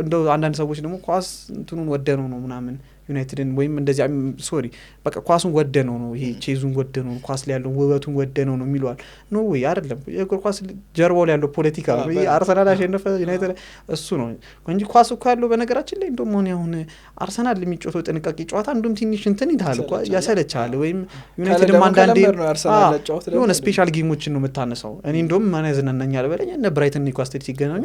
እንደው አንዳንድ ሰዎች ደግሞ ኳስ እንትኑን ወደነው ነው ምናምን ዩናይትድን ወይም እንደዚህ ሶሪ በቃ ኳሱን ወደነው ነው ይሄ ቼዙን ወደነው ኳስ ላይ ያለው ውበቱን ወደነው ነው የሚሏል ነው ወይ አይደለም የእግር ኳስ ጀርባው ላይ ያለው ፖለቲካ ነው ይሄ አርሰናል አሸነፈ ዩናይትድ እሱ ነው እንጂ ኳስ እኮ ያለው በነገራችን ላይ እንደውም ሆነ አሁን አርሰናል የሚጫወተው ጥንቃቄ ጨዋታ እንደውም ትንሽ እንትን ይታል እኮ ያሰለቻል ወይም ዩናይትድ ማንዳንዴ የሆነ ስፔሻል ጌሞችን ነው የምታነሳው እኔ እንደውም ማን ያዝናናኛል በለኝ እነ ብራይተን ኒውካስትል ሲገናኙ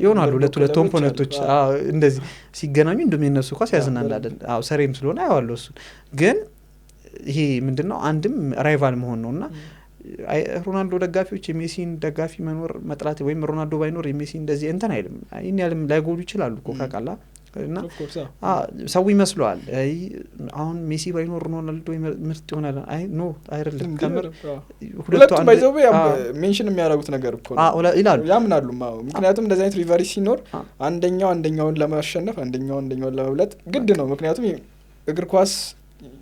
ይሆናሉ ሁለት ኮምፖነንቶች እንደዚህ ሲገናኙ እንደሚነሱ ኳስ ያዝናናል ሰሬም ስለሆነ አይዋለው እሱ ግን ይሄ ምንድነው አንድም ራይቫል መሆን ነውና ሮናልዶ ደጋፊዎች የሜሲን ደጋፊ መኖር መጥላት ወይም ሮናልዶ ባይኖር የሜሲ እንደዚህ እንትን አይልም አይን ያለም ላይጎሉ ይችላሉ እኮ ካቃላ እና ሰው ይመስለዋል አሁን ሜሲ ባይኖር ሮናልዶ ምርጥ ይሆናል አይ ኖ አይደለም ከመር ሁለቱም ባይዘው ሜንሽን የሚያደርጉት ነገር እኮ ነው ይላሉ ያምናሉ ምክንያቱም እንደዚህ አይነት ሪቫሪ ሲኖር አንደኛውን ለማሸነፍ አንደኛውን ለመብለጥ ግድ ነው ምክንያቱም እግር ኳስ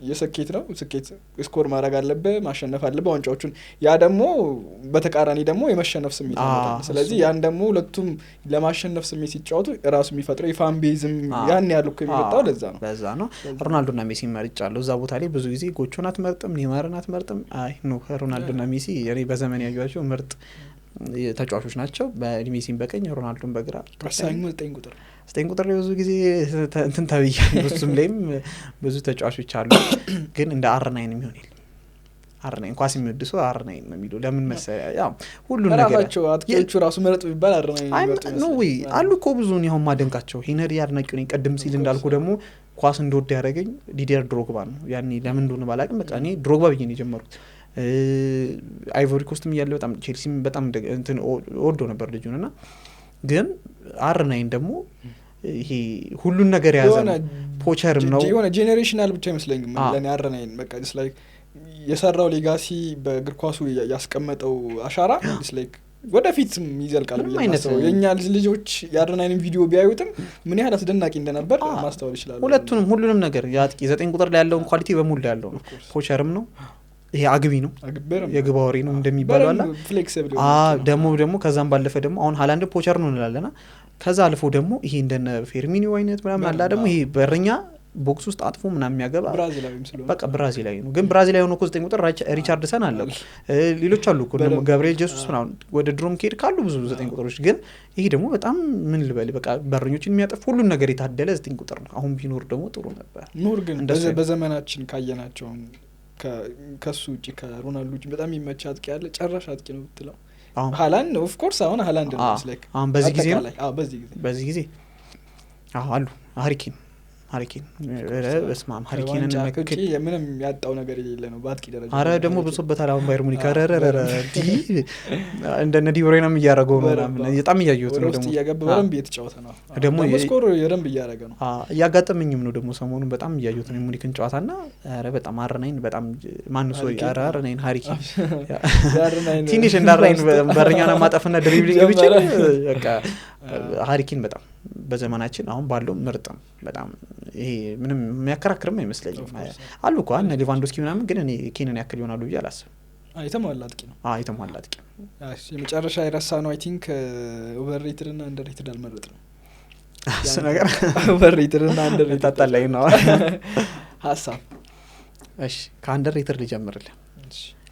የስኬት ነው ስኬት ስኮር ማድረግ አለበት ማሸነፍ አለበት ዋንጫዎቹን ያ ደግሞ በተቃራኒ ደግሞ የመሸነፍ ስሜት ነው ስለዚህ ያን ደግሞ ሁለቱም ለማሸነፍ ስሜት ሲጫወቱ ራሱ የሚፈጥረው የፋን ቤዝም ያን ያለው ከሚመጣው ለዛ ነው ሮናልዶና ሜሲ መርጫለሁ እዛ ቦታ ላይ ብዙ ጊዜ ጎቾን አትመርጥም ኔይማርን አትመርጥም አይ ኖ ሮናልዶና ሜሲ እኔ በዘመን ያዩዋቸው ምርጥ ተጫዋቾች ናቸው በሜሲን በቀኝ ሮናልዶን በግራ አሳኙ 9 ቁጥር ብዙ ጊዜ እንትን ተብያለሁ እሱም ላይም ብዙ ተጫዋቾች አሉ ግን እንደ አርናይን የሚሆን የለም አርናይን ኳስ የሚወድሰው አርናይን ነው የሚለው ለምን መሰለህ ያው ሁሉ ነገር ራሳቸው አጥቂዎቹ ራሱ መረጥ ቢባል አርናይን ይመርጡ ነው ወይ አሉ እኮ ብዙን ያው ማደንቃቸው ሄነሪ አድናቂው ነኝ ቀደም ሲል እንዳልኩ ደግሞ ኳስ እንደወድ ያደረገኝ ዲዲየር ድሮግባ ነው ያኔ ለምን እንደሆነ ባላቅም በቃ እኔ ድሮግባ ብዬ ነው የጀመሩት አይቮሪ ኮስትም እያለ በጣም ቼልሲም በጣም እንትን ወዶ ነበር ልጁንና ግን አርናይን ደግሞ ይሄ ሁሉን ነገር ያዘ ፖቸርም ነው የሆነ ጄኔሬሽናል ብቻ አይመስለኝም ለኔ አርናይን በቃ ዲስ ላይክ የሰራው ሌጋሲ በእግር ኳሱ ያስቀመጠው አሻራ ዲስ ላይክ ወደፊት ይዘልቃል ብዬ የኛ ልጆች ያርናይን ቪዲዮ ቢያዩትም ምን ያህል አስደናቂ እንደነበር ማስተዋል ይችላል ሁሉንም ነገር ያጥቂ 9 ቁጥር ላይ ያለውን ኳሊቲ በሙሉ ያለው ነው ፖቸርም ነው ይሄ አግቢ ነው የግባወሪ ነው እንደሚባለው አላ ፍሌክሲብል ደግሞ ከዛም ባለፈ ደግሞ አሁን ሃላንድ ፖቸር ነው እንላለና ከዛ አልፎ ደግሞ ይሄ እንደነ ፌርሚኒዮ አይነት ምናምን አላ ደግሞ ይሄ በረኛ ቦክስ ውስጥ አጥፎ ምናምን የሚያገባ ብራዚላዊም ስለሆነ በቃ ብራዚላዊ ነው ግን ብራዚላዊ ሆኖ እኮ 9 ቁጥር ሪቻርድሰን አለ ሌሎች አሉ እኮ ደግሞ ጋብሪኤል ጄሱስ ምናምን ወደ ድሮም ኬድ ካሉ ብዙ 9 ቁጥሮች ግን ይሄ ደግሞ በጣም ምን ልበል በቃ በረኞችን የሚያጠፍ ሁሉን ነገር የታደለ 9 ቁጥር ነው አሁን ቢኖር ደግሞ ጥሩ ነበር ኑር ግን በዘመናችን ካየናቸው ከሱ ውጪ ከሮናልዶ ውጪ በጣም ይመቻ አጥቂ ያለ ጨራሽ አጥቂ ነው ብትለው ሃላንድ ኦፍ ኮርስ አሁን ሃላንድ ነው ላይክ አሁን በዚህ ጊዜ አሉ ሃሪኬን በስማም ሃሪኬንን መከቂ ምንም ያጣው ነገር የሌለ ነው በአጥቂ ደረጃ አረ ደግሞ ብሶበታል አሁን ባየር ሙኒክ አረረረ እንደነ ዲብሮይናም እያረገው ነው በጣም እያየሁት ነው ደግሞ እያገባ በደንብ እየተጫወተ ነው ደግሞ ስኮር የደንብ እያረገ ነው እያጋጠመኝም ነው ደግሞ ሰሞኑን በጣም እያየሁት ነው ሙኒክን ጨዋታና አረ በጣም አርናይን በጣም ማን ሰው አርናይን ሃሪኬን ትንሽ እንዳርናይን በረኛና ማጣፍና ድሪብሊንግ ቢችል በቃ ሃሪኬን በጣም በዘመናችን አሁን ባለው ምርጥም በጣም ይሄ ምንም የሚያከራክርም አይመስለኝም አሉ እኮ እነ ሌቫንዶስኪ ምናምን ግን እኔ ኬንን ያክል ይሆናሉ ብዬ አላስብም የተሟላ አጥቂ ነው። የተሟላ አጥቂ ነው። የመጨረሻ የረሳ ነው አይ ቲንክ ኦቨርሬትድ እና አንደርሬትድ አልመረጥ ነው እሱ ነገር ኦቨርሬትድ እና አንደርሬትድ ታጣላይ ነው ሀሳብ። እሺ ከአንደርሬትድ ልጀምርልህ።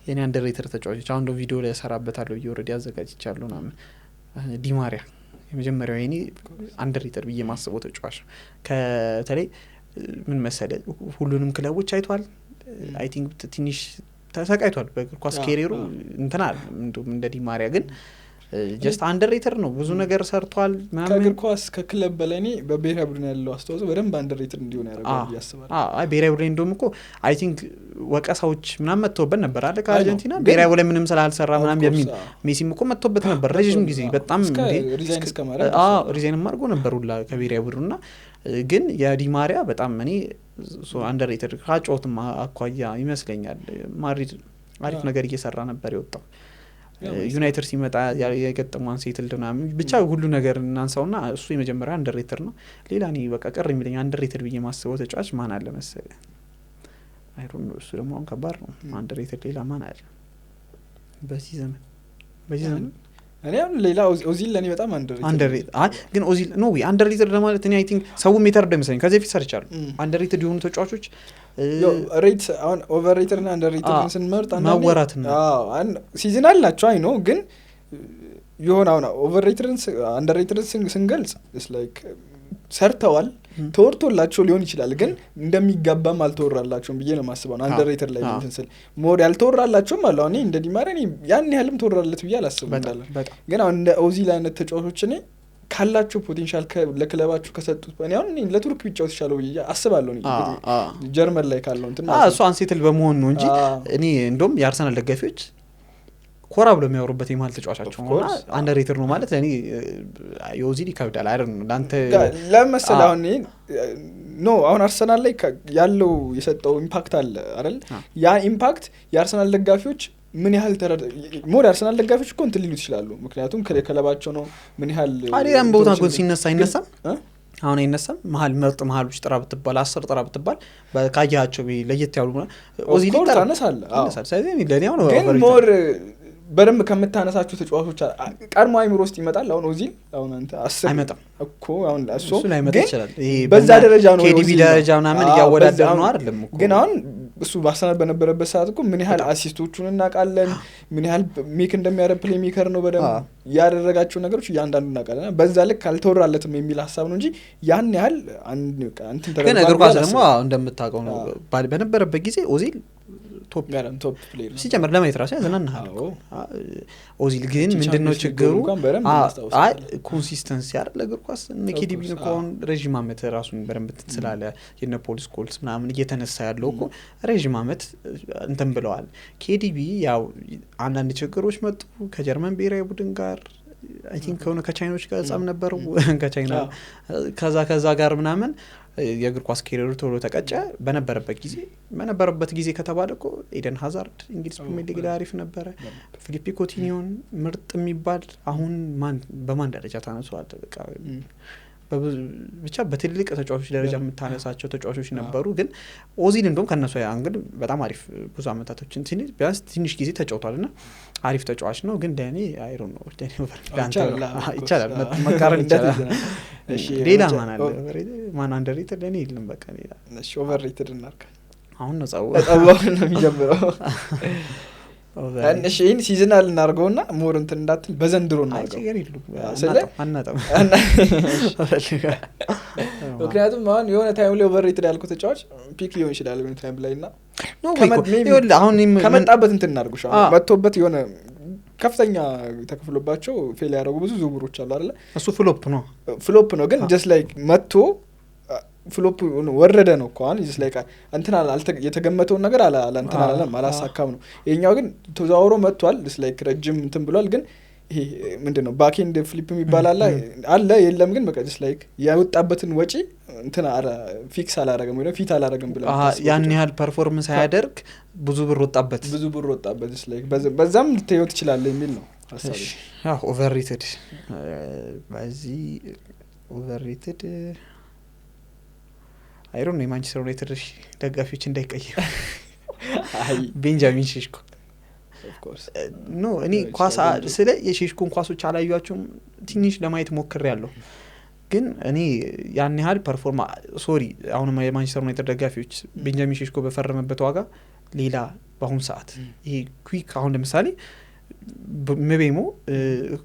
የኔ አንደርሬትድ ተጫዋቾች አሁን ነው ቪዲዮ ላይ ሰራበታለሁ ኦልሬዲ አዘጋጅቻለሁ ምናምን። ዲማሪያ የመጀመሪያው የኔ አንደርሬትድ ብዬ ማስበው ተጫዋች ነው። ከተለይ ምን መሰለ ሁሉንም ክለቦች አይቷል። አይ ቲንክ ትንሽ ተሰቃይቷል በእግር ኳስ ካሪየሩ እንትናል እንደ ዲማሪያ ግን ጀስት አንደርሬትድ ነው። ብዙ ነገር ሰርቷል ምናምን ከእግር ኳስ ከክለብ በላይ እኔ በብሔራዊ ቡድን ያለው አስተዋጽኦ በደንብ አንደርሬትድ እንዲሆን ያደርጋል ያስባል። አይ ብሔራዊ ቡድን እንደውም እኮ አይ ቲንክ ወቀሳዎች ምናምን መጥተውበት ነበር አይደል ከአርጀንቲና ብሔራዊ ቡድን ምንም ስላልሰራ ምናምን የሚል ሜሲም እኮ መጥተውበት ነበር ረጅም ጊዜ በጣም ሪዛይን አድርጎ ነበር ሁላ ከብሔራዊ ቡድንና ግን የዲማሪያ በጣም እኔ አንደርሬትድ ካጮትም አኳያ ይመስለኛል። ማድሪድ አሪፍ ነገር እየሰራ ነበር የወጣው ዩናይትድ ሲመጣ የገጠመው አንሴትልድ ምናምን ብቻ ሁሉ ነገር እናንሳውና እሱ የመጀመሪያ አንደርሬትድ ነው። ሌላ እኔ በቃ ቀር የሚለኝ አንደርሬትድ ብዬ ማስበው ተጫዋች ማን አለ መሰለህ? አይ ዶንት ኖ እሱ ደግሞ አሁን ከባድ ነው። አንደርሬትድ ሌላ ማን አለ በዚህ ዘመን? እኔ አሁን ሌላ ኦዚል ለኔ በጣም አንደርሬትድ ግን ኦዚል ኖ ዊ አንደርሬትድ ለማለት እኔ አይ ቲንክ ሰው ሜተር እንደሚሰኝ ከዚህ ፊት ሰርቻለሁ። አንደርሬትድ የሆኑ ተጫዋቾች ሬት አሁን ኦቨርሬትድ እና አንደርሬትድ ስንመርጥ ማወራት ነው። ሲዝናል ናቸው አይ ነው ግን የሆነ አሁን ኦቨርሬትድ አንደርሬትድ ስንገልጽ ኢትስ ላይክ ሰርተዋል ተወርቶላቸው ሊሆን ይችላል ግን እንደሚገባም አልተወራላቸውም ብዬ ነው ማስበው። አንደርሬትድ ላይ እንትን ስል ሞር ያልተወራላቸውም አለ እኔ እንደ ዲማሪያ እኔ ያን ያህልም ተወራለት ብዬ አላስብም እንዳለ ግን አሁን እንደ ኦዚል አይነት ተጫዋቾች እኔ ካላቸው ፖቴንሻል ለክለባቸው ከሰጡት በእኔ አሁን ለቱርክ ቢጫወት ይችላል ብዬ አስባለሁ። ጀርመን ላይ ካለው እንትን እሱ አንሴትል በመሆን ነው እንጂ እኔ እንደውም የአርሰናል ደጋፊዎች ኮራ ብሎ የሚያወሩበት የማል ተጫዋቻቸው ነው አንደርሬትድ ነው ማለት እኔ የኦዚል ይከብዳል አይደል ነው ላንተ ለምሳሌ አሁን ኖ አሁን አርሰናል ላይ ያለው የሰጠው ኢምፓክት አለ አይደል? ያ ኢምፓክት የአርሰናል ደጋፊዎች ምን ያህል ሞር አርሰናል ደጋፊዎች እኮ እንትን ሊሉት ይችላሉ ምክንያቱም ከለባቸው ነው ምን ያህል አሪያም ቦታ ጎል ሲነሳ አይነሳም አሁን አይነሳም መሀል ምርጥ መሀሎች ጥራ ብትባል 10 ጥራ ብትባል በካያቸው ለየት ያሉ ኦዚል ይታነሳል ስለዚህ ለኔ አሁን ግን ሞር በደንብ ከምታነሳቸው ተጫዋቾች ቀድሞ አይምሮ ውስጥ ይመጣል። አሁን ኦዚል አሁን አንተ 10 አይመጣም እኮ አሁን እሱ ላይ መጣ ይችላል በዛ ደረጃ ነው ኬዲቢ ደረጃ ምናምን ያወዳደር ነው አይደለም እኮ ግን አሁን እሱ በአርሰናል በነበረበት ሰዓት እኮ ምን ያህል አሲስቶቹን እናውቃለን ምን ያህል ሜክ እንደሚያደርግ ፕሌይ ሜከር ነው በደንብ ያደረጋቸው ነገሮች እያንዳንዱ እናውቃለን። በዛ ልክ አልተወራለትም የሚል ሀሳብ ነው እንጂ ያን ያህል እንትን ተረጋግጦ ግን እግር ኳስ ደግሞ እንደምታውቀው ነው በነበረበት ጊዜ ኦዚል ቶፕ ፕሌየር ሲጀምር ለማየት ራሱ ያዘናናል ኦዚል ግን ምንድነው ችግሩ አይ ኮንሲስተንሲ አይደል እግር ኳስ ኬዲቢ ነው ኮን ረጅም አመት ራሱን በደንብ ትስላለ የነ ፖሊስ ኮልስ ምናምን እየተነሳ ያለው እኮ ረጅም አመት እንትን ብለዋል። ኬዲቢ ያው አንዳንድ ችግሮች መጡ ከጀርመን ብሔራዊ ቡድን ጋር አይ ቲንክ ከሆነ ከቻይኖች ጋር ጻም ነበሩ ከቻይና ከዛ ጋር ምናምን የእግር ኳስ ካሪየሩ ቶሎ ተቀጨ። በነበረበት ጊዜ ከተባለ እኮ ኤደን ሃዛርድ እንግሊዝ ፕሪሚየር ሊግ ላይ አሪፍ ነበረ። ፊሊፔ ኮቲኒዮን ምርጥ የሚባል አሁን በማን ደረጃ ታነሱዋል? በቃ ብቻ በትልልቅ ተጫዋቾች ደረጃ የምታነሳቸው ተጫዋቾች ነበሩ። ግን ኦዚል እንደውም ከነሱ አንግል በጣም አሪፍ ብዙ አመታቶችን ቢያንስ ትንሽ ጊዜ ተጫውቷልና አሪፍ ተጫዋች ነው። ግን ደኔ አይ ዶንት ኖ ደኔ ይቻላል መቃረን ይቻላል። ሌላ ማን አለ ማን አንደርሬትድ ደኔ የለም። በቃ ሌላ እሺ ኦቨርሬትድ እናርካ አሁን ነው ጻው ነው የሚጀምረው እሺ ይሄን ሲዝናል እናርገውና ሞር እንትን እንዳትል በዘንድሮ እናርገው አናጣም ምክንያቱም አሁን የሆነ ታይም ላይ ኦቨርሬትድ ያልኩ ተጫዋች ፒክ ሊሆን ይችላል በምን ታይም ላይና አሁን ከመጣበት እንትን እናርጉሽ መጥቶበት የሆነ ከፍተኛ ተከፍሎባቸው ፌል ያደረጉ ብዙ ዝውውሮች አሉ አይደል? እሱ ፍሎፕ ነው ግን ጀስት ላይክ መጥቶ ፍሎፕ ወረደ ነው እኮ አሁን ጀስት ላይክ እንትን የተገመተውን ነገር እንትን አላሳካም ነው። ይሄኛው ግን ተዛውሮ መጥቷል ጀስት ላይክ ረጅም እንትን ብሏል። ግን ይሄ ምንድነው ባክኤንድ ፍሊፕ የሚባል አለ የለም ግን በቃ ጀስት ላይክ ያወጣበትን ወጪ እንትን ፊክስ አላረገም ወይ ፊት አላረገም ብለ ያን ያህል ፐርፎርማንስ ያደርግ ብዙ ብር ወጣበት ጀስት ላይክ በዛም ልትይወት ይችላል የሚል ነው ሐሳብ። ኦቨርሬትድ በዚህ ኦቨርሬትድ አይ ዶንት ኖ ማንቸስተር ዩናይትድ ደጋፊዎች እንዳይቀየሙ ቤንጃሚን ሼሽኮ ኖ እኔ ኳስ ስለ የሼሽኮን ኳሶች አላዩዋቸውም ትንሽ ለማየት ሞክሬያለሁ ግን እኔ ያን ያህል ፐርፎርማ ሶሪ አሁን የማንቸስተር ዩናይትድ ደጋፊዎች ቤንጃሚን ሼሽኮ በፈረመበት ዋጋ ሌላ በአሁን ሰዓት ይሄ ኩዊክ አሁን ለምሳሌ መቤሞ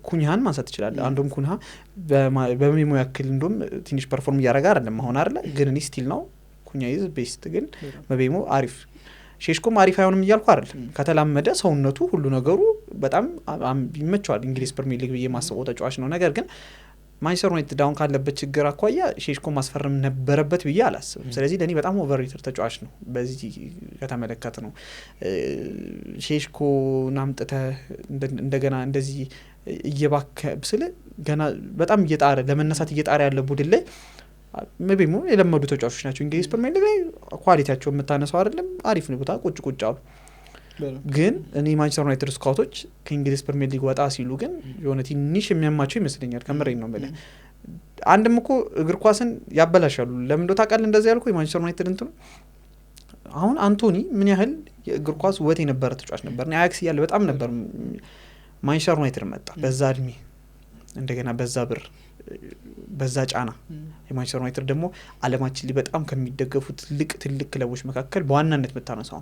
ኩኛን ማንሳት ይችላል አንዱም ኩኛ በመቤሞ ያክል እንደም ትንሽ ፐርፎርም እያደረገ አይደለም አሁን አይደለ ግን እኔ ስቲል ነው ኩኛ ኢዝ ቤስት ግን መቤሞ አሪፍ ሼሽኮም አሪፍ አይሆንም እያልኩ አይደል ከተላመደ ሰውነቱ ሁሉ ነገሩ በጣም ይመቸዋል እንግሊዝ ፕሪሚየር ሊግ ብዬ ማስበው ተጫዋች ነው ነገር ግን ማንቸስተር ዩናይትድ ዳውን ካለበት ችግር አኳያ ሼሽኮ ማስፈረም ነበረበት ብዬ አላስብም ስለዚህ ለኔ በጣም ኦቨርሬትድ ተጫዋች ነው በዚህ ከተመለከተ ነው ሼሽኮ ናምጥተ እንደገና እንደዚህ እየባከ ስለ ገና በጣም እየጣረ ለመነሳት እየጣረ ያለ ቡድን ላይ መቤሞ የለመዱ ተጫዋቾች ናቸው እንግሊዝ ፕሪሚየር ሊግ ላይ ኳሊቲያቸው የምታነሳው አይደለም አሪፍ ነው ቦታ ቁጭ ቁጭ አሉ ግን እኔ ማንቸስተር ዩናይትድ ስካውቶች ከእንግሊዝ ፕሪሚየር ሊግ ወጣ ሲሉ ግን የሆነ ትንሽ የሚያማቸው ይመስለኛል ከምሬን ነው ማለት አንድም እኮ እግር ኳስን ያበላሻሉ ለምን እንደው ታውቃለህ እንደዚህ ያልኩ የማንቸስተር ዩናይትድ እንትን አሁን አንቶኒ ምን ያህል የእግር ኳስ ውበት የነበረ ተጫዋች ነበር አያክስ ያለ በጣም ነበር ማንቸስተር ዩናይትድ መጣ በዛ እድሜ እንደገና በዛ ብር በዛ ጫና የማንቸስተር ዩናይትድ ደግሞ ዓለማችን ላይ በጣም ከሚደገፉት ትልቅ ክለቦች መካከል በዋናነት መታነሳው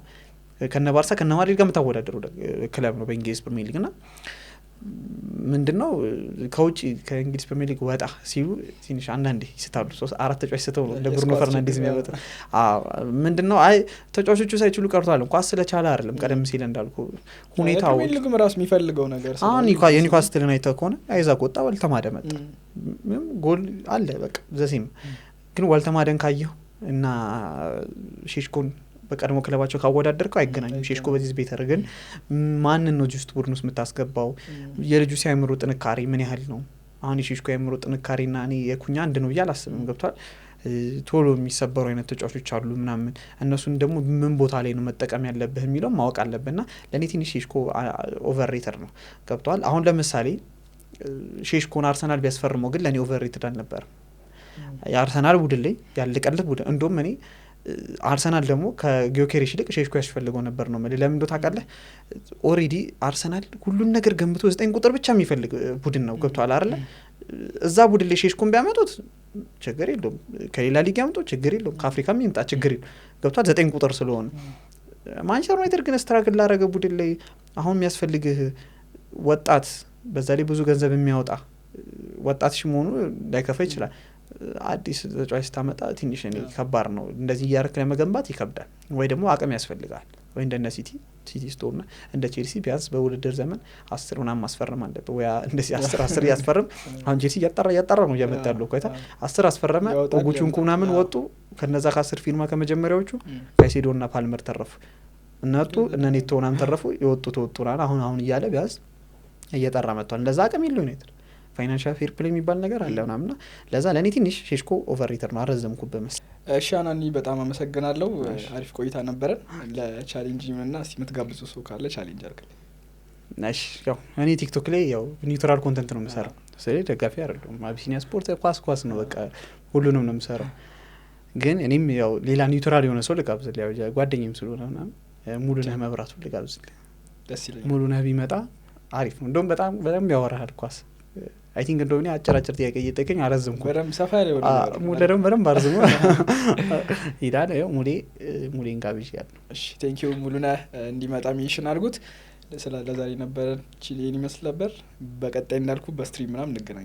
ከነባርሳ ከነማድሪድ ጋር መታወዳደሩ ክለብ ነው በእንግሊዝ ፕሪሚየር ሊግ እና ምንድነው ከውጪ ከእንግሊዝ ፕሪሚየር ሊግ ወጣ ሲሉ ትንሽ አንዳንዴ ይስታሉ 3-4 ተጫዋቾች ስተው ነው ለብሩኖ ፈርናንዴዝ የሚያወጣ ምንድነው አይ ተጫዋቾቹ ሳይችሉ ቀርቷል ኳስ ስለቻለ አይደለም ቀደም ሲል እንዳልኩ ሁኔታው ፕሪሚየር ሊግ ራስ የሚፈልገው ነገር የኒውካስል ዩናይትድ ከሆነ አይዛክ ወጣ ወልተማደ መጣ ጎል አለ በቃ ዘሲም ግን ወልተማደን ካየው እና ሼሽኮን በቀድሞ ክለባቸው ካወዳደርከው አይገናኙም ሼሽኮ በዚህ ቤተር ግን ማንን ነው ጁስት ቡድን ውስጥ የምታስገባው የልጁ ሲያምሩ ጥንካሬ ምን ያህል ነው አሁን የሼሽኮ ያምሩ ጥንካሬና እኔ የኩኛ አንድ ነው ያላስብም ገብቷል ቶሎ የሚሰበሩ አይነት ተጫዋቾች አሉ ምናምን እነሱን ደግሞ ምን ቦታ ላይ ነው መጠቀም ያለብህ የሚለው ማወቅ አለብህና ለኔ ትንሽ ሼሽኮ ኦቨርሬተር ነው ገብቷል አሁን ለምሳሌ ሼሽኮን አርሰናል ቢያስፈርመው ግን ለኔ ኦቨርሬትድ አልነበረም የአርሰናል ቡድን ላይ ያለቀለት ቡድን እንደውም እኔ አርሰናል ደግሞ ከጊዮኬሬሽ ይልቅ ሼሽኮ ያስፈልገው ነበር ነው ማለት ለምን እንደው ታውቃለህ ኦሬዲ አርሰናል ሁሉን ነገር ገንብቶ 9 ቁጥር ብቻ የሚፈልግ ቡድን ነው ገብቷል አይደል እዛ ቡድን ላይ ሼሽኮን ቢያመጡት ችግር የለውም ከሌላ ሊግ ያመጡት ችግር የለውም ከአፍሪካም ይምጣ ችግር የለውም ገብቷል 9 ቁጥር ስለሆነ ማንቸስተር ዩናይትድ ግን ስትራግል ላደረገ ቡድን ላይ አሁን የሚያስፈልግህ ወጣት በዛ ላይ ብዙ ገንዘብ የሚያወጣ ወጣት ሽሞኑ ላይከፋ ይችላል አዲስ ተጫዋች ስታመጣ ትንሽ እኔ ከባድ ነው እንደዚህ ያርክ ለመገንባት ይከብዳል ወይ ደግሞ አቅም ያስፈልጋል ወይ እንደ ሲቲ ስቶርና እንደ ቼልሲ ቢያንስ በውድድር ዘመን 10 ምናምን ማስፈረም አለበት ወይ እንደዚህ 10 ያስፈርም አሁን ቼልሲ ያጣራ ነው ያመጣለው ኮይታ 10 አስፈረመ ኦጉቹንኩ ምናምን ወጡ ከነዛ ከ10 ፊርማ ከመጀመሪያዎቹ ካይሴዶና ፓልመር ተረፉ እናጡ እነኔቶ ምናምን ተረፉ ተወጡና አሁን እያለ ቢያንስ እየጠራ መጥቷል እንደዛ አቅም ይለው ዩናይትድ ፋይናንሻል ፌር ፕሌይ የሚባል ነገር አለ ምናምን ለዛ ለኔ ትንሽ ሼሽኮ ኦቨርሬተር ነው አረዘምኩበት መሰለኝ ሻናኒ በጣም አመሰግናለሁ አሪፍ ቆይታ ነበረን ለቻሌንጅ እና እስቲ የምትጋብዙ ሰው ካለ ቻሌንጅ አድርግልኝ እሺ ያው እኔ ቲክቶክ ላይ ያው ኒውትራል ኮንተንት ነው የምሰራው ስለዚህ ደጋፊ አይደለም አቢሲኒያ ስፖርት ኳስ ነው በቃ ሁሉንም ነው የምሰራው ግን እኔም ያው ሌላ ኒውትራል የሆነ ሰው ልጋብዝልኝ ያው ጓደኛዬም ስለሆነ ምናምን ሙሉነህ መብራቱ ልጋብዝልኝ ደስ ይላል ሙሉነህ ቢመጣ አሪፍ ነው እንደውም በጣም ያወራሃል ኳስ አይ ቲንክ እንደሆነ አጭር ጥያቄ እየጠየቀኝ አረዘምኩ በደም ሰፋ ያለው ሙሌም በደም ባርዘሙ ይላል ያው ሙሌን ጋብዥ ያለው እሺ ቴንክ ዩ ሙሉነህ እንዲመጣ ሚሽን አድርጉት ለዛሬ ነበር ቺሊን ይመስል ነበር በቀጣይ እንዳልኩ በስትሪም ምናምን እንገናኛለን